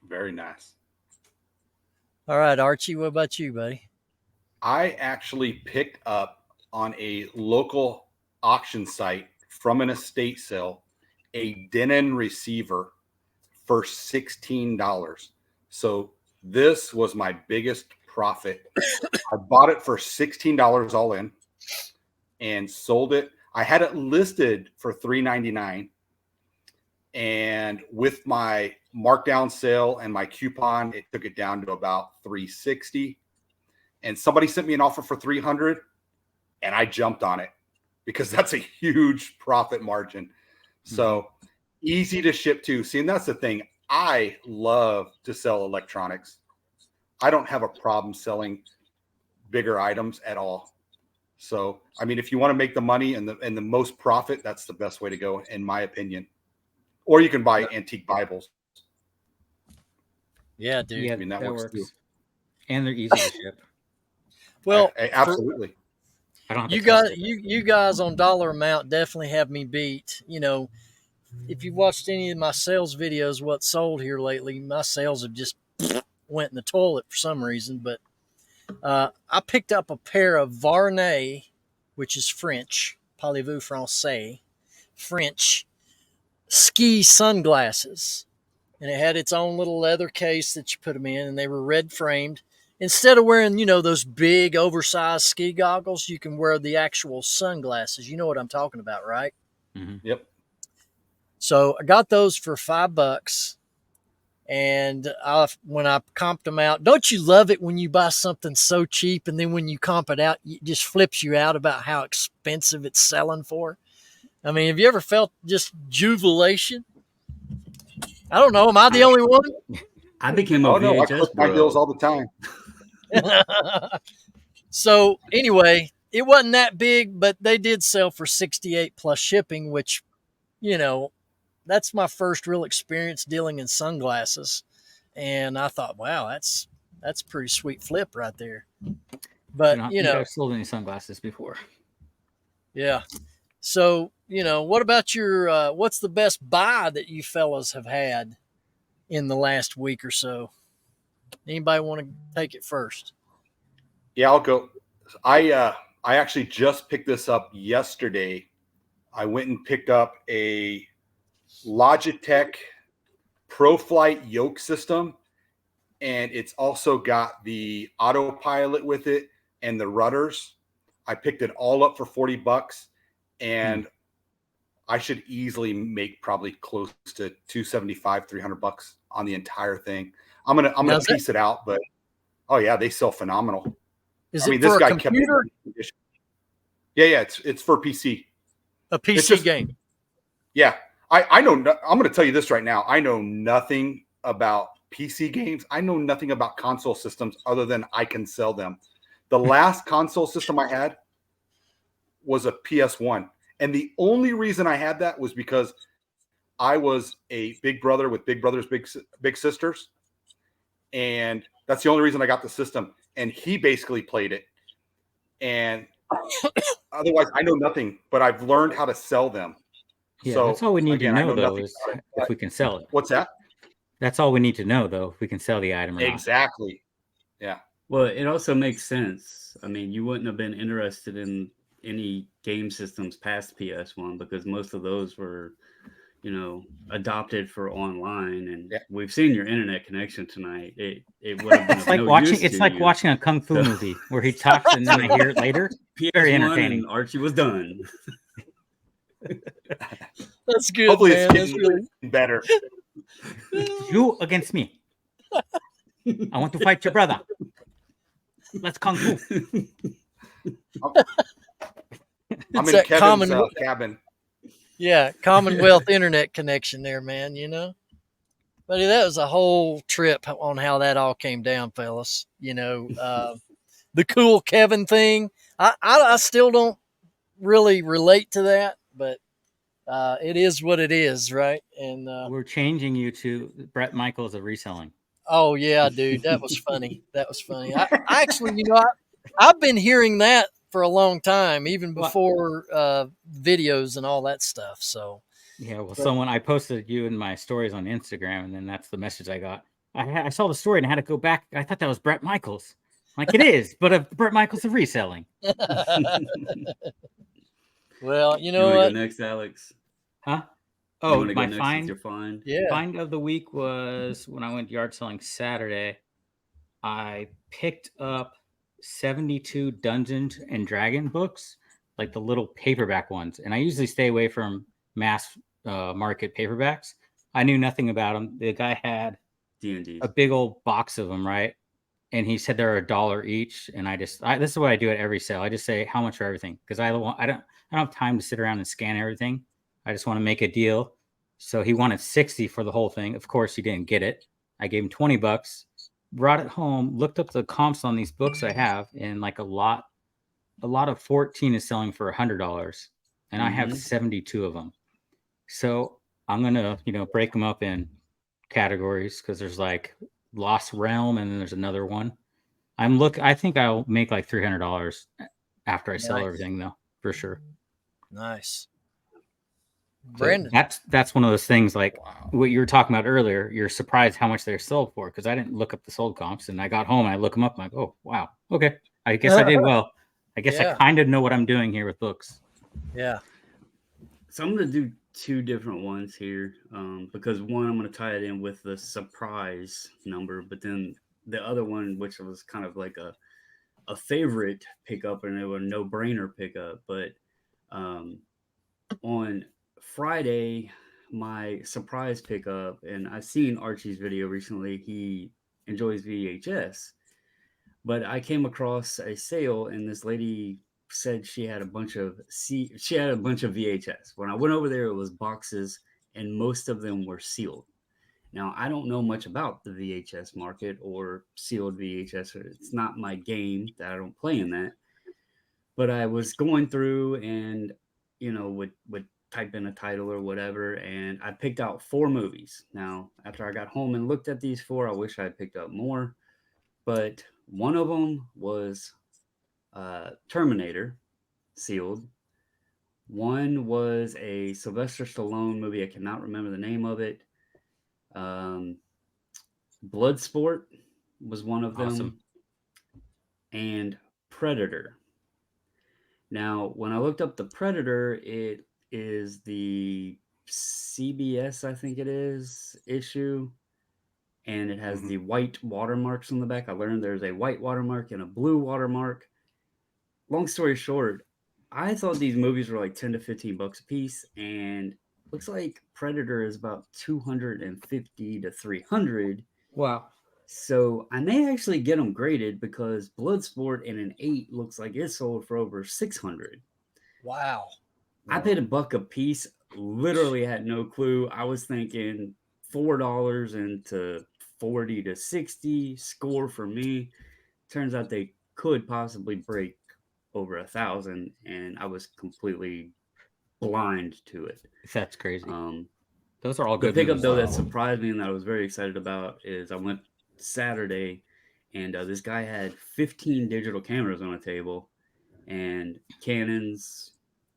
Very nice. All right, Archie, what about you, buddy? I actually picked up on a local auction site from an estate sale a Denon receiver for $16. So this was my biggest profit. I bought it for $16 all in and sold it. I had it listed for $3.99, and with my markdown sale and my coupon, it took it down to about $360. And somebody sent me an offer for $300, and I jumped on it because that's a huge profit margin. So easy to ship to. See, and that's the thing. I love to sell electronics. I don't have a problem selling bigger items at all. So, I mean, if you want to make the money and the most profit, that's the best way to go, in my opinion. Or you can buy antique Bibles. Yeah, dude. I mean, that works too. And they're easy to ship. Well, absolutely. I don't. You guys on dollar amount definitely have me beat. If you've watched any of my sales videos, what's sold here lately, my sales have just went in the toilet for some reason. But I picked up a pair of Varney, which is French, parlez-vous français, French ski sunglasses. And it had its own little leather case that you put them in, and they were red framed. Instead of wearing, those big oversized ski goggles, you can wear the actual sunglasses. You know what I'm talking about, right? Mm-hmm. Yep. So I got those for $5, And when I comped them out, don't you love it when you buy something so cheap and then when you comp it out, it just flips you out about how expensive it's selling for? I mean, have you ever felt just jubilation? I don't know. Am I the only one? I became a Oh no, I click VHS my heels bro. all the time. So anyway, it wasn't that big, but they did sell for 68 plus shipping, which, you know, that's my first real experience dealing in sunglasses. And I thought, wow, that's a pretty sweet flip right there. I But, don't you think know, I've sold any sunglasses before. yeah. So, what about your what's the best buy that you fellas have had in the last week or so? Anybody want to take it first? Yeah, I'll go. I actually just picked this up yesterday. I went and picked up a Logitech ProFlight yoke system, and it's also got the autopilot with it and the rudders. I picked it all up for $40, and I should easily make probably close to 275, $300 on the entire thing. I'm gonna Does it? piece it out, but oh yeah, they sell phenomenal. Is I mean, it this for a guy kept it computer? in condition. Yeah, it's for PC. A It's PC just game? yeah. I know. I'm going to tell you this right now. I know nothing about PC games. I know nothing about console systems other than I can sell them. The last console system I had was a PS1, and the only reason I had that was because I was a big brother with big brothers, big sisters, and that's the only reason I got the system. And he basically played it, and otherwise, I know nothing. But I've learned how to sell them. Yeah, that's So all we need to again, I know know though nothing is about it. if we can sell it. What's that? That's all we need to know though, if we can sell the item or not. Exactly. Yeah. Well, it also makes sense. I mean, you wouldn't have been interested in any game systems past PS1 because most of those were, adopted for online. And Yeah. we've seen your internet connection tonight. It would have been It's of like no watching use it's to like you. watching a kung fu So, movie where he talks and then I hear it later. Very PS1 entertaining. and Archie was done. That's good, Hopefully it's man. That's getting really better. You against me. I want to fight your brother. Let's kung fu. I'm it's in that Kevin's cabin. Commonwealth internet connection there, man. But that was a whole trip on how that all came down, fellas. The cool Kevin thing. I still don't really relate to that, but it is what it is, right? And We're changing you to Brett Michaels of reselling. oh yeah, dude, that was funny. That was funny. I actually, I've been hearing that for a long time, even What? before videos and all that stuff. So Yeah, well, I posted you in my stories on Instagram, and then that's the message I got. I saw the story and I had to go back. I thought that was Brett Michaels. Like it is, but Brett Michaels of reselling. well, you You know want to go what? next, Alex? Huh? You Oh, want to go my next with find your find? Yeah. find of the week was when I went yard selling Saturday. I picked up 72 Dungeons and Dragon books, like the little paperback ones. And I usually stay away from mass market paperbacks. I knew nothing about them. The guy had D&D. a big old box of them, right? And he said they're $1 each. And this is what I do at every sale. I just say how much for everything because I don't have time to sit around and scan everything. I just want to make a deal. So he wanted 60 for the whole thing. Of course, he didn't get it. I gave him $20, brought it home, looked up the comps on these books I have, and like a lot of 14 is selling for $100, and I have 72 of them. So I'm gonna break them up in categories because there's like Lost Realm, and then there's another one. I think I'll make like $300 after I sell Nice. everything, though, for sure. Nice. So Brandon. that's one of those things like what you were talking about earlier. You're surprised how much they're sold for because I didn't look up the sold comps, and I got home and I look them up. I'm like, oh wow, okay. I guess I did well. I guess I Yeah. kind of know what I'm doing here with books. Yeah. So I'm going to do two different ones here because one, I'm going to tie it in with the surprise number, but then the other one, which was kind of like a favorite pickup and it was a no-brainer pickup. But on Friday, my surprise pickup, and I've seen Archie's video recently. He enjoys VHS, but I came across a sale, and this lady said she had a bunch of VHS. When I went over there, it was boxes, and most of them were sealed. Now, I don't know much about the VHS market or sealed VHS. It's not my game that I don't play in that. But I was going through and, would type in a title or whatever, and I picked out 4 movies. Now, after I got home and looked at these 4, I wish I had picked up more. But one of them was Terminator, sealed. One was a Sylvester Stallone movie. I cannot remember the name of it. Um, Bloodsport was one of Awesome. them, and Predator. Now, when I looked up the Predator, it is the CBS, I think it is, issue, and it has the white watermarks on the back. I learned there's a white watermark and a blue watermark. Long story short, I thought these movies were like 10 to 15 bucks a piece, and looks like Predator is about 250 to 300. Wow. So I may actually get them graded because Bloodsport in an 8 looks like it sold for over 600. Wow. I paid $1 a piece. Literally had no clue. I was thinking $4 into 40 to 60 score for me. Turns out they could possibly break over 1,000, and I was completely blind to it. That's crazy. Um, Those are all the good pickup movies. though that surprised me and that I was very excited about is I went Saturday, and this guy had 15 digital cameras on a table, and Canons,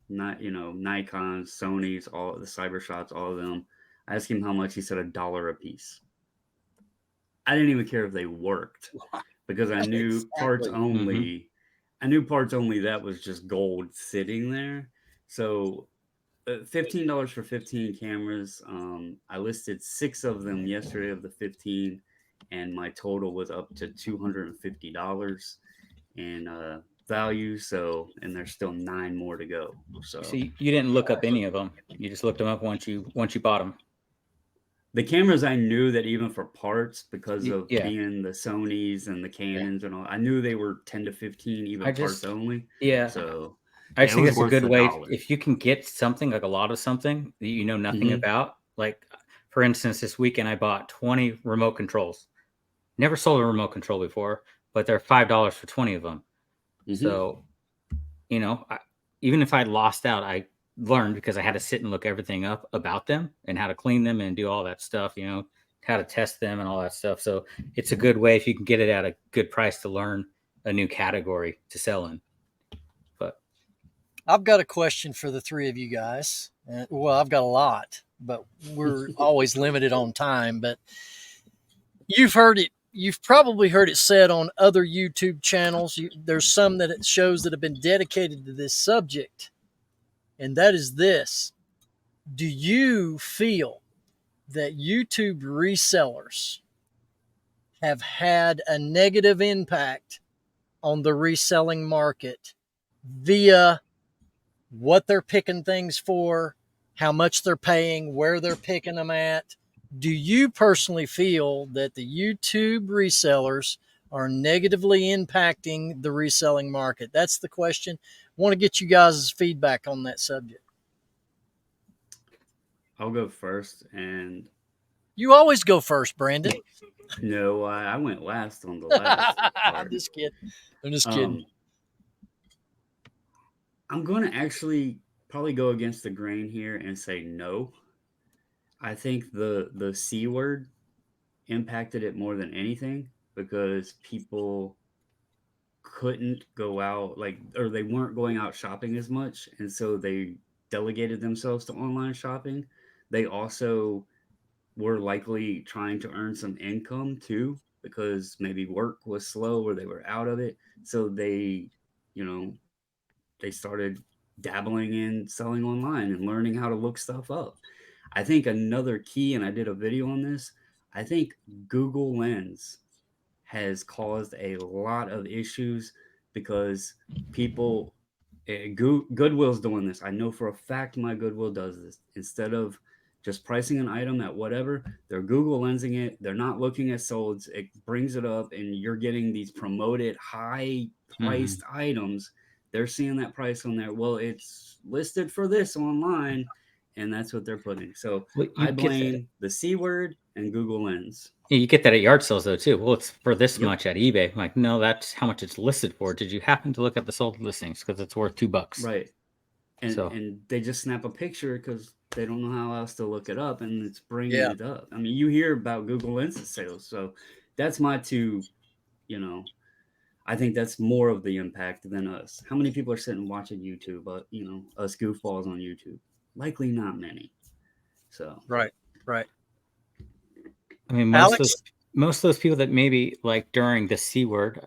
not Nikons, Sony's, all the Cybershots, all of them. I asked him how much. He said $1 a piece. I didn't even care if they worked because I knew parts Exactly. only. I knew parts only. That was just gold sitting there. So $15 for 15 cameras. I listed 6 of them yesterday of the 15, and my total was up to $250 in value. So, and there's still 9 more to go. So You didn't look up any of them. You just looked them up once you bought them. the cameras, I knew that even for parts, because of Yeah. being the Sonys and the Canons and all, I knew they were 10 to 15 even parts only. Yeah. So I just it think was that's a worth good the way dollar. if you can get something like a lot of something that you know nothing Mhm. about. Like, for instance, this weekend I bought 20 remote controls. Never sold a remote control before, but they're $5 for 20 of them. Mhm. So, even if I lost out, I learned because I had to sit and look everything up about them and how to clean them and do all that stuff, how to test them and all that stuff. So it's a good way if you can get it at a good price to learn a new category to sell in. But I've got a question for the three of you guys. Well, I've got a lot, but we're always limited on time. But you've heard it. You've probably heard it said on other YouTube channels. There's some that it shows that have been dedicated to this subject, and that is this. Do you feel that YouTube resellers have had a negative impact on the reselling market via what they're picking things for, how much they're paying, where they're picking them at? Do you personally feel that the YouTube resellers are negatively impacting the reselling market? That's the question. I want to get you guys' feedback on that subject. I'll go first, and You always go first, Brandon. no, I went last on the last I'm part. just kidding. I'm just kidding. I'm going to actually probably go against the grain here and say no. I think the C word impacted it more than anything because people couldn't go out, like, or they weren't going out shopping as much, and so they delegated themselves to online shopping. They also were likely trying to earn some income too because maybe work was slow or they were out of it, so you know they started dabbling in selling online and learning how to look stuff up. I think another key, and I did a video on this, I think Google Lens has caused a lot of issues because people, Goodwill's doing this. I know for a fact my Goodwill does this. Instead of just pricing an item at whatever. They're Google lensing it. They're not looking at solds. It brings it up, and you're getting these promoted high priced items. They're seeing that price on there. Well, it's listed for this online, and that's what they're putting. So Well, I blame the C word and Google Lens. Yeah, you get that at yard sales though too. Well, it's for this Yep. much at eBay. I'm like, no, that's how much it's listed for. Did you happen to look at the sold listings because it's worth $2? Right. And So- and they just snap a picture because they don't know how else to look it up, and it's bringing Yeah. it up. I mean, you hear about Google Lens sales, so that's my two. I think that's more of the impact than us. How many people are sitting watching YouTube? But us goofballs on YouTube, likely not many. So Right. I mean, Alex? most of those people that maybe like during the C word,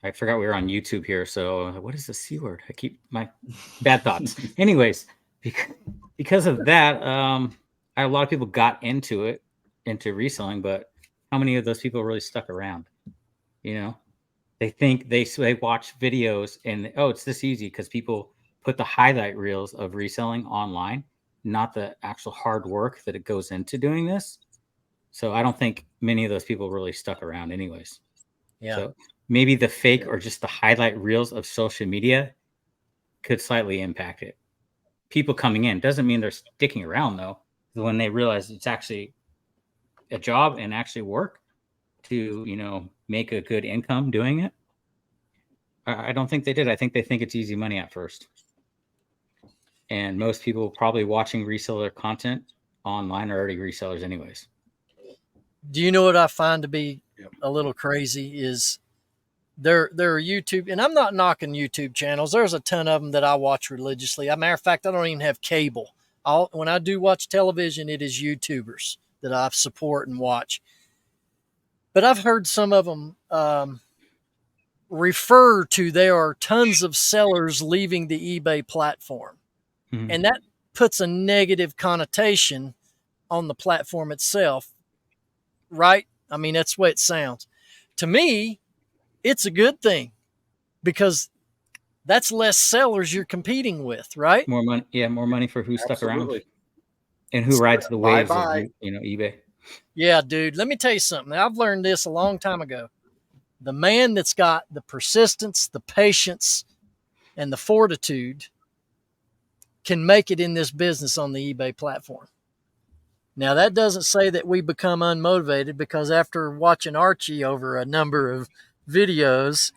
I forgot we were on YouTube here. So what is the C word? I keep my bad thoughts. Anyways, because of that, a lot of people got into reselling, but how many of those people really stuck around? They think they watch videos and it's this easy because people put the highlight reels of reselling online, not the actual hard work that it goes into doing this. So I don't think many of those people really stuck around anyways. Yeah. So maybe the fake or just the highlight reels of social media could slightly impact it. People coming in doesn't mean they're sticking around though. When they realize it's actually a job and actually work to, make a good income doing it. I don't think they did. I think they think it's easy money at first. And most people probably watching reseller content online are already resellers anyways. Do you know what I find to be a little crazy is there are YouTube, and I'm not knocking YouTube channels. There's a ton of them that I watch religiously. As a matter of fact, I don't even have cable. When I do watch television, it is YouTubers that I support and watch. But I've heard some of them refer to there are tons of sellers leaving the eBay platform. Mhm. And that puts a negative connotation on the platform itself, right? I mean, that's the way it sounds. To me, it's a good thing because that's less sellers you're competing with, right? More money. Yeah, more money for who stuck around Absolutely. and who rides the waves of Bye-bye. eBay. Yeah, dude. Let me tell you something. I've learned this a long time ago. The man that's got the persistence, the patience, and the fortitude can make it in this business on the eBay platform. Now, that doesn't say that we become unmotivated because after watching Archie over a number of videos,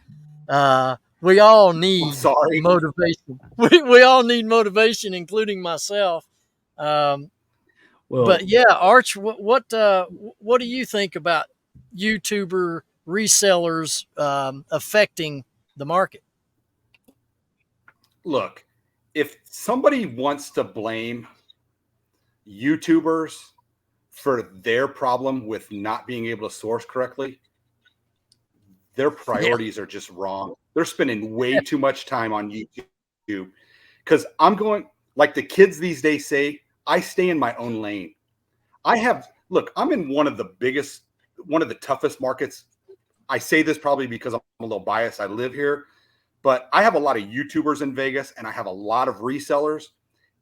we all need motivation. We all need motivation, including myself. But yeah, Arch, what do you think about YouTuber resellers affecting the market? Look, if somebody wants to blame YouTubers for their problem with not being able to source correctly, their priorities are just wrong. They're spending way too much time on YouTube because I'm going, like the kids these days say, I stay in my own lane. I'm in one of the toughest markets. I say this probably because I'm a little biased. I live here, but I have a lot of YouTubers in Vegas and I have a lot of resellers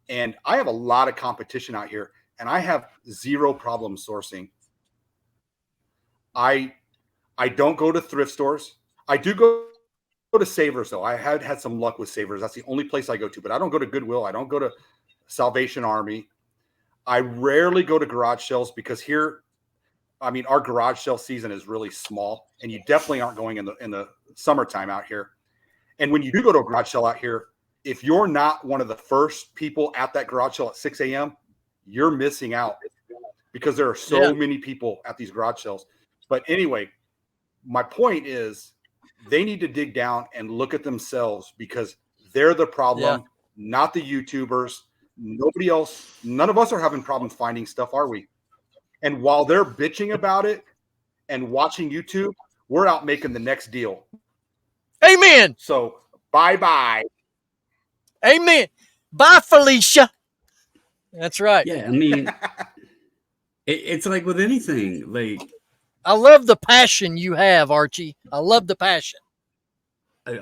and I have a lot of competition out here and I have zero problem sourcing. I don't go to thrift stores. I do go to Savers though. I have had some luck with Savers. That's the only place I go to, but I don't go to Goodwill. I don't go to Salvation Army. I rarely go to garage sales because here, I mean, our garage sale season is really small, and you definitely aren't going in the summertime out here. And when you do go to a garage sale out here, if you're not one of the first people at that garage sale at 6 a.m., you're missing out because there are so many people at these garage sales. But anyway, my point is they need to dig down and look at themselves because they're the problem, not the YouTubers. Nobody else, none of us are having problems finding stuff, are we? And while they're bitching about it and watching YouTube, we're out making the next deal. Amen. So bye-bye. Amen. Bye, Felicia. That's right. Yeah, I mean, it's like with anything. Like, I love the passion you have, Archie. I love the passion.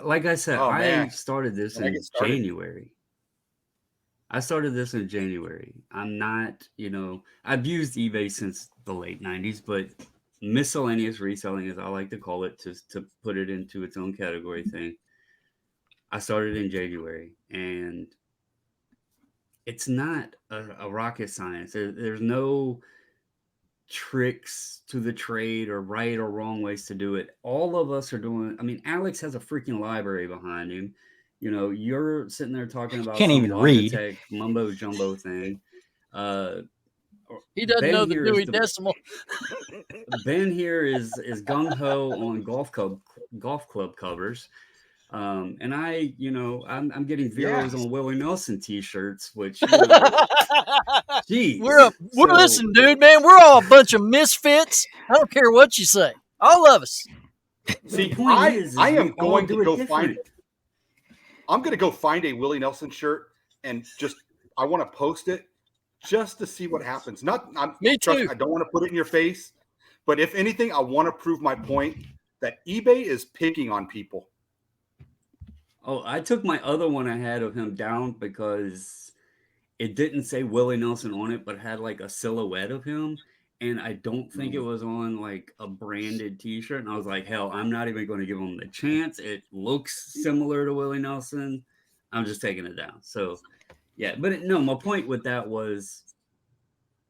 Like I said, I started this in January. I started this in January. I'm not, I've used eBay since the late 90s, but miscellaneous reselling, as I like to call it, to put it into its own category thing. I started in January, and it's not a rocket science. There's no tricks to the trade or right or wrong ways to do it. All of us are doing. I mean, Alex has a freaking library behind him. You're sitting there talking about Can't some even read. Logitech mumbo jumbo thing. Uh, He doesn't Ben know the here is Dewey the Decimal. Ben here is gung ho on golf club covers. And I'm getting Yeah. VeRos on Willie Nelson t-shirts, which, we're geez. So listen, dude, man. We're all a bunch of misfits. I don't care what you say. All of us. but the See, point I is we am all going to do it go find. different. I'm going to go find a Willie Nelson shirt and just I want to post it just to see what happens. Me Trust me, too. I don't want to put it in your face, but if anything, I want to prove my point that eBay is picking on people. Oh, I took my other one I had of him down because it didn't say Willie Nelson on it, but had like a silhouette of him. And I don't think it was on like a branded t-shirt. And I was like, hell, I'm not even going to give him the chance. It looks similar to Willie Nelson. I'm just taking it down. So, yeah. But no, my point with that was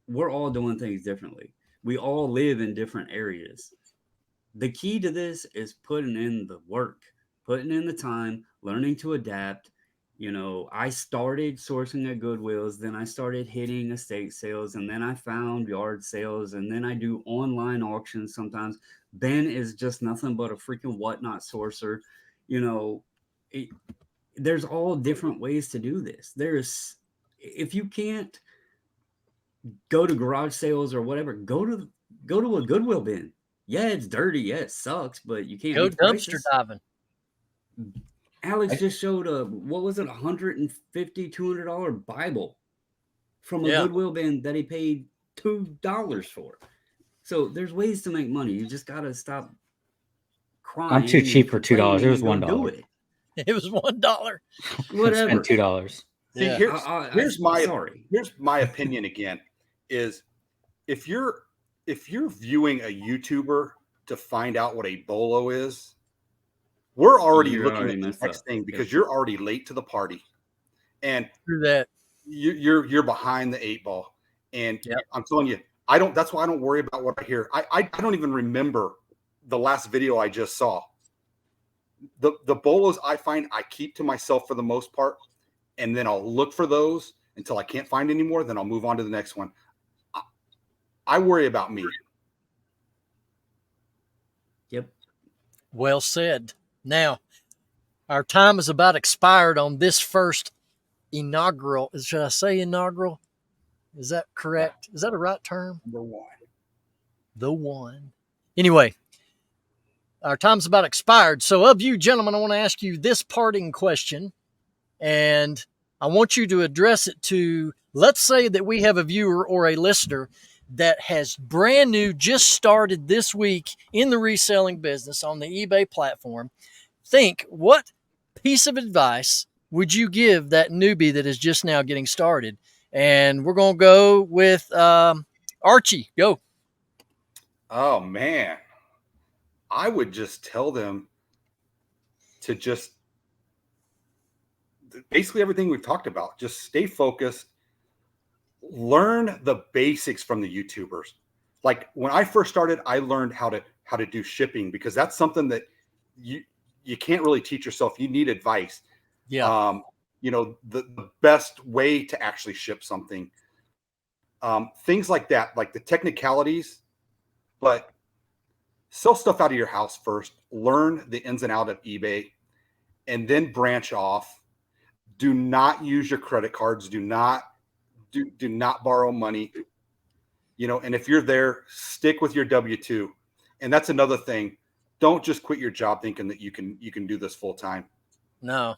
we're all doing things differently. We all live in different areas. The key to this is putting in the work, putting in the time, learning to adapt. I started sourcing at Goodwills, then I started hitting estate sales, and then I found yard sales, and then I do online auctions sometimes. Ben is just nothing but a freaking whatnot sourcer. You know, it, there's all different ways to do this. If you can't go to garage sales or whatever, go to a Goodwill bin. Yeah, it's dirty. Yeah, it sucks, but you can't Go beat the dumpster prices. diving. Alex just showed what was it, $150, $200 Bible from a Yeah. Goodwill bin that he paid $2 for. So there's ways to make money. You just gotta stop crying. I'm too cheap for $2. It was and go do $1. it. It was $1. Whatever. Spend $2. See, Yeah. here's sorry. my opinion again is if you're viewing a YouTuber to find out what a bolo is, we're already You're looking already at the messed next up. thing because you're already late to the party, and Through that. you're behind the 8 ball. And Yep. I'm telling you, that's why I don't worry about what I hear. I don't even remember the last video I just saw. The bolos I find I keep to myself for the most part, and then I'll look for those until I can't find any more. Then I'll move on to the next one. I worry about me. Yep. Well said. Now, our time is about expired on this first inaugural. Should I say inaugural? Is that correct? Is that a right term? Number one. The one. Anyway, our time's about expired. So, of you gentlemen, I want to ask you this parting question, and I want you to address it to, let's say that we have a viewer or a listener that has brand new, just started this week in the reselling business on the eBay platform. Think, what piece of advice would you give that newbie that is just now getting started? And we're going to go with Archie. Go. Oh man, I would just tell them to just basically everything we've talked about. Just stay focused. Learn the basics from the YouTubers. Like when I first started, I learned how to do shipping because that's something that you can't really teach yourself. You need advice. Yeah. The best way to actually ship something. Things like that, like the technicalities, but sell stuff out of your house first. Learn the ins and outs of eBay, and then branch off. Do not use your credit cards. Do not borrow money. And if you're there, stick with your W-2. And that's another thing. Don't just quit your job thinking that you can do this full time. No.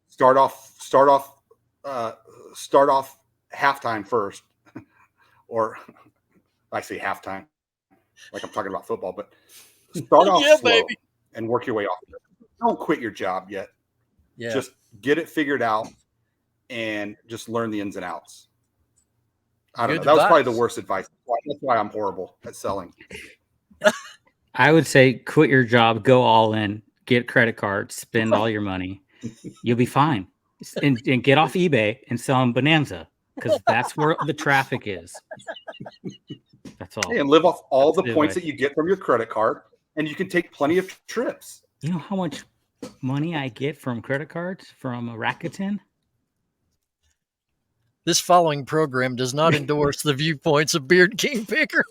Start off halftime first, or I say halftime like I'm talking about football, but start off Yeah, slow baby. and work your way off. Don't quit your job yet. Yeah. Just get it figured out and just learn the ins and outs. I don't Good know. That was probably advice. the worst advice. That's why I'm horrible at selling. I would say quit your job, go all in, get credit cards, spend all your money. You'll be fine. And get off eBay and sell on Bonanza because that's where the traffic is. That's all. And live off all That's the the points advice. that you get from your credit card, and you can take plenty of trips. You know how much money I get from credit cards from Rakuten? This following program does not endorse the viewpoints of Beard King Picker.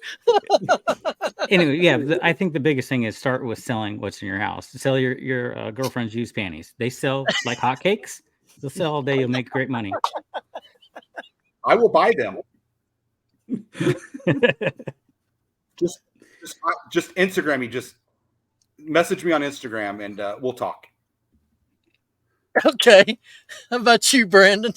Anyway, yeah, I think the biggest thing is start with selling what's in your house. Sell your girlfriend's used panties. They sell like hotcakes. They'll sell all day. You'll make great money. I will buy them. Just Instagram me. Just message me on Instagram, and we'll talk. Okay. How about you, Brandon?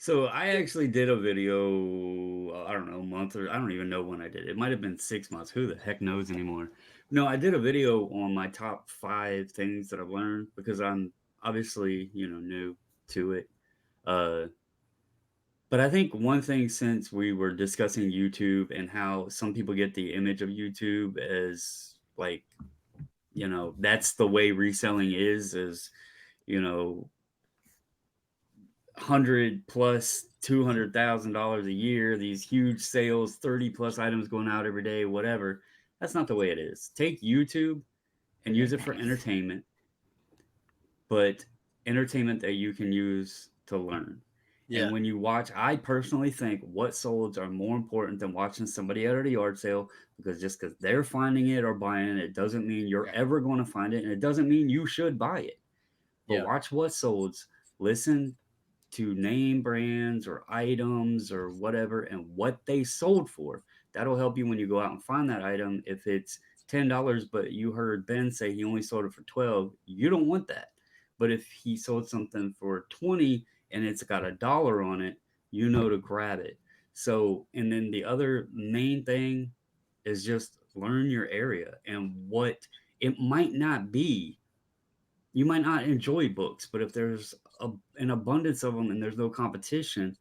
So I actually did a video, I don't know, a month or I don't even know when I did it. It might have been 6 months. Who the heck knows anymore? No, I did a video on my top 5 things that I've learned because I'm obviously, new to it. But I think one thing, since we were discussing YouTube and how some people get the image of YouTube as like, that's the way reselling is, $100 plus $200,000 a year, these huge sales, 30 plus items going out every day, whatever. That's not the way it is. Take YouTube and use it for entertainment, but entertainment that you can use to learn. Yeah. And when you watch, I personally think what solds are more important than watching somebody at a yard sale, because just because they're finding it or buying it doesn't mean you're ever going to find it, and it doesn't mean you should buy it. But watch what solds, listen to name brands or items or whatever and what they sold for. That'll help you when you go out and find that item. If it's $10, but you heard Ben say he only sold it for 12, you don't want that. But if he sold something for 20 and it's got $1 on it, you know to grab it. So, and then the other main thing is just learn your area and what it might not be. You might not enjoy books, but if there's an abundance of them and there's no competition,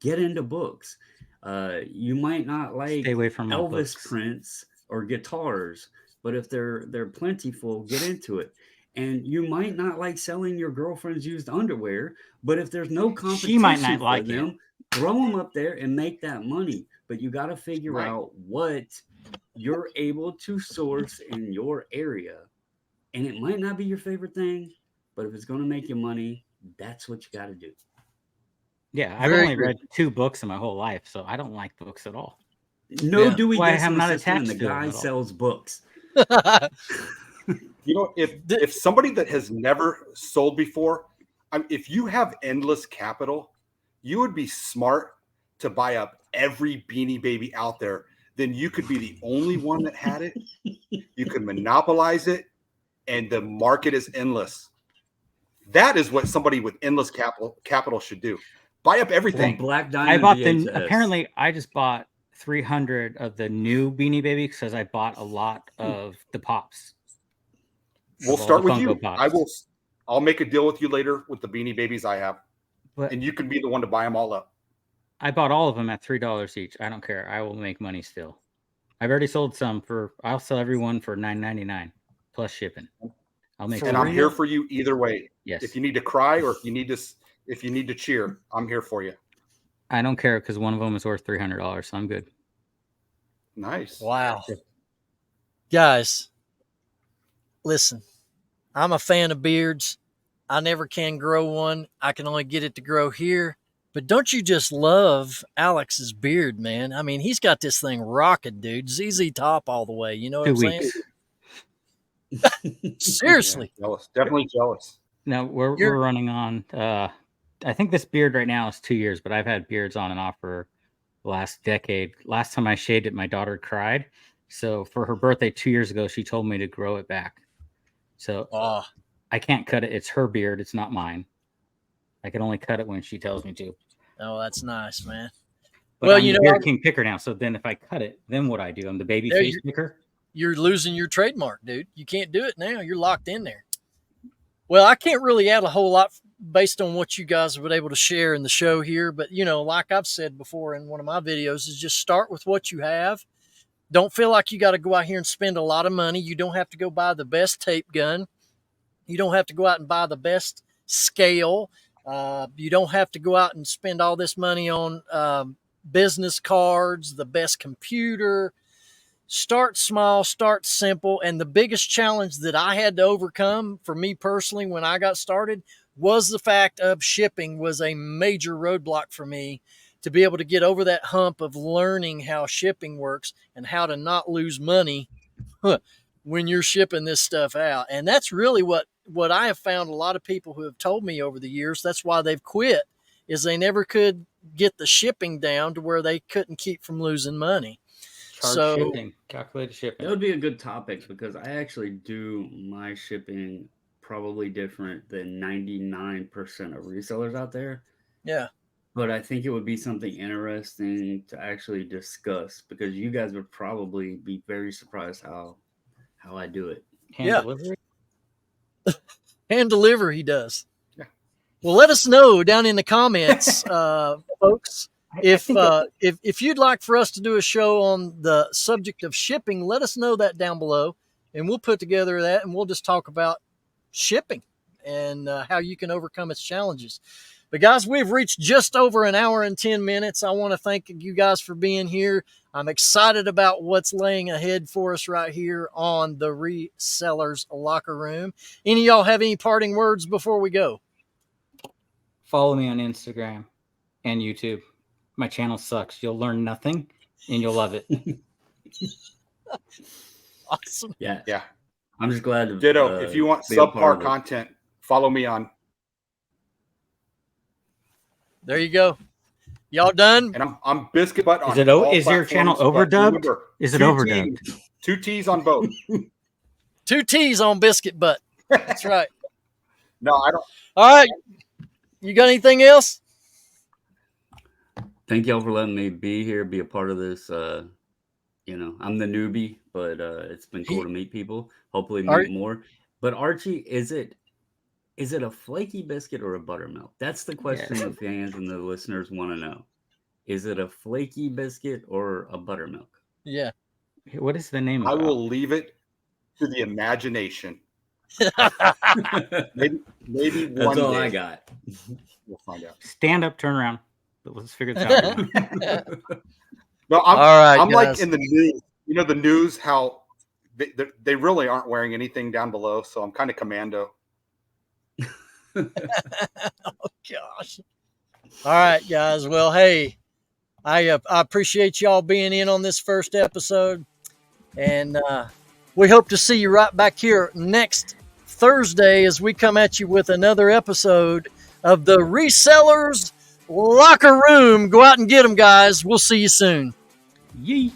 get into books. You might not like Stay away from Elvis books. prints or guitars, but if they're plentiful, get into it. And you might not like selling your girlfriend's used underwear, but if there's no competition She might not for like them, throw them up there and make that money. But you got to figure out what you're able to source in your area. And it might not be your favorite thing, but if it's going to make you money, that's what you got to do. Yeah, I've Very only good. read 2 books in my whole life, so I don't like books at all. No Yeah. Dewey Why Decimal I'm not System, and the attached to it guy at all. sells books. If somebody that has never sold before, if you have endless capital, you would be smart to buy up every Beanie Baby out there. Then you could be the only one that had it. You could monopolize it, and the market is endless. That is what somebody with endless capital should do. Buy up everything. Black I Diamond bought VHS. apparently I just bought 300 of the new Beanie Babies because I bought a lot of the pops. We'll of all start the with you. Funko Pops. I'll make a deal with you later with the Beanie Babies I have, But and you can be the one to buy them all up. I bought all of them at $3 each. I don't care. I will make money still. I've already sold some I'll sell every one for $9.99 plus shipping. I'll make. And I'm here for you either way. Yes. If you need to cry or if you need to cheer, I'm here for you. I don't care because one of them is worth $300, so I'm good. Nice. Wow. Guys, listen, I'm a fan of beards. I never can grow one. I can only get it to grow here. But don't you just love Alex's beard, man? I mean, he's got this thing rocking, dude. ZZ Top all the way. You know what 2 I'm weeks. saying? Seriously. Yeah, jealous. Definitely jealous. No, we're running on. I think this beard right now is 2 years, but I've had beards on and off for the last decade. Last time I shaved it, my daughter cried. So for her birthday 2 years ago, she told me to grow it back. So I can't cut it. It's her beard. It's not mine. I can only cut it when she tells me to. Oh, that's nice, man. But I'm the Beard King Picker now. So then if I cut it, then what I do? I'm the baby face picker. You're losing your trademark, dude. You can't do it now. You're locked in there. Well, I can't really add a whole lot based on what you guys have been able to share in the show here. But, like I've said before in one of my videos, is just start with what you have. Don't feel like you got to go out here and spend a lot of money. You don't have to go buy the best tape gun. You don't have to go out and buy the best scale. You don't have to go out and spend all this money on business cards, the best computer. Start small, start simple. And the biggest challenge that I had to overcome for me personally when I got started was the fact of shipping was a major roadblock for me to be able to get over that hump of learning how shipping works and how to not lose money when you're shipping this stuff out. And that's really what I have found a lot of people who have told me over the years, that's why they've quit, is they never could get the shipping down to where they couldn't keep from losing money. Shipping, calculated shipping. That would be a good topic because I actually do my shipping probably different than 99% of resellers out there. Yeah. But I think it would be something interesting to actually discuss because you guys would probably be very surprised how I do it. Hand delivery he does. Yeah. Well, let us know down in the comments, folks. If you'd like for us to do a show on the subject of shipping, let us know that down below, and we'll put together that, and we'll just talk about shipping and how you can overcome its challenges. But guys, we've reached just over an hour and 10 minutes. I want to thank you guys for being here. I'm excited about what's laying ahead for us right here on the Resellers Locker Room. Any of y'all have any parting words before we go? Follow me on Instagram and YouTube. My channel sucks. You'll learn nothing and you'll love it. Awesome. Yeah. Yeah. I'm just glad to Ditto. If you want subpar content, follow me on. There you go. Y'all done? And I'm Biscuit Butt on. Is your channel overdubbed? Is it overdubbed? 2 T's on both. 2 T's on Biscuit Butt. That's right. No, I don't. All right. You got anything else? Thank y'all for letting me be here, be a part of this. I'm the newbie, but it's been cool to meet people. Hopefully meet more. But Archie, is it a flaky biscuit or a buttermilk? That's the question the fans and the listeners want to know. Is it a flaky biscuit or a buttermilk? Yeah. What is the name of it? I will leave it to the imagination. maybe That's one all day. I got. We'll find out. Stand up, turn around. But let's figure this out. No, All right, I'm guys. like in the news. You know the news, how they really aren't wearing anything down below. So I'm kind of commando. Oh, gosh. All right, guys. Well, hey, I appreciate y'all being in on this first episode. And we hope to see you right back here next Thursday as we come at you with another episode of the Resellers Locker Room. Go out and get them, guys. We'll see you soon. Yee.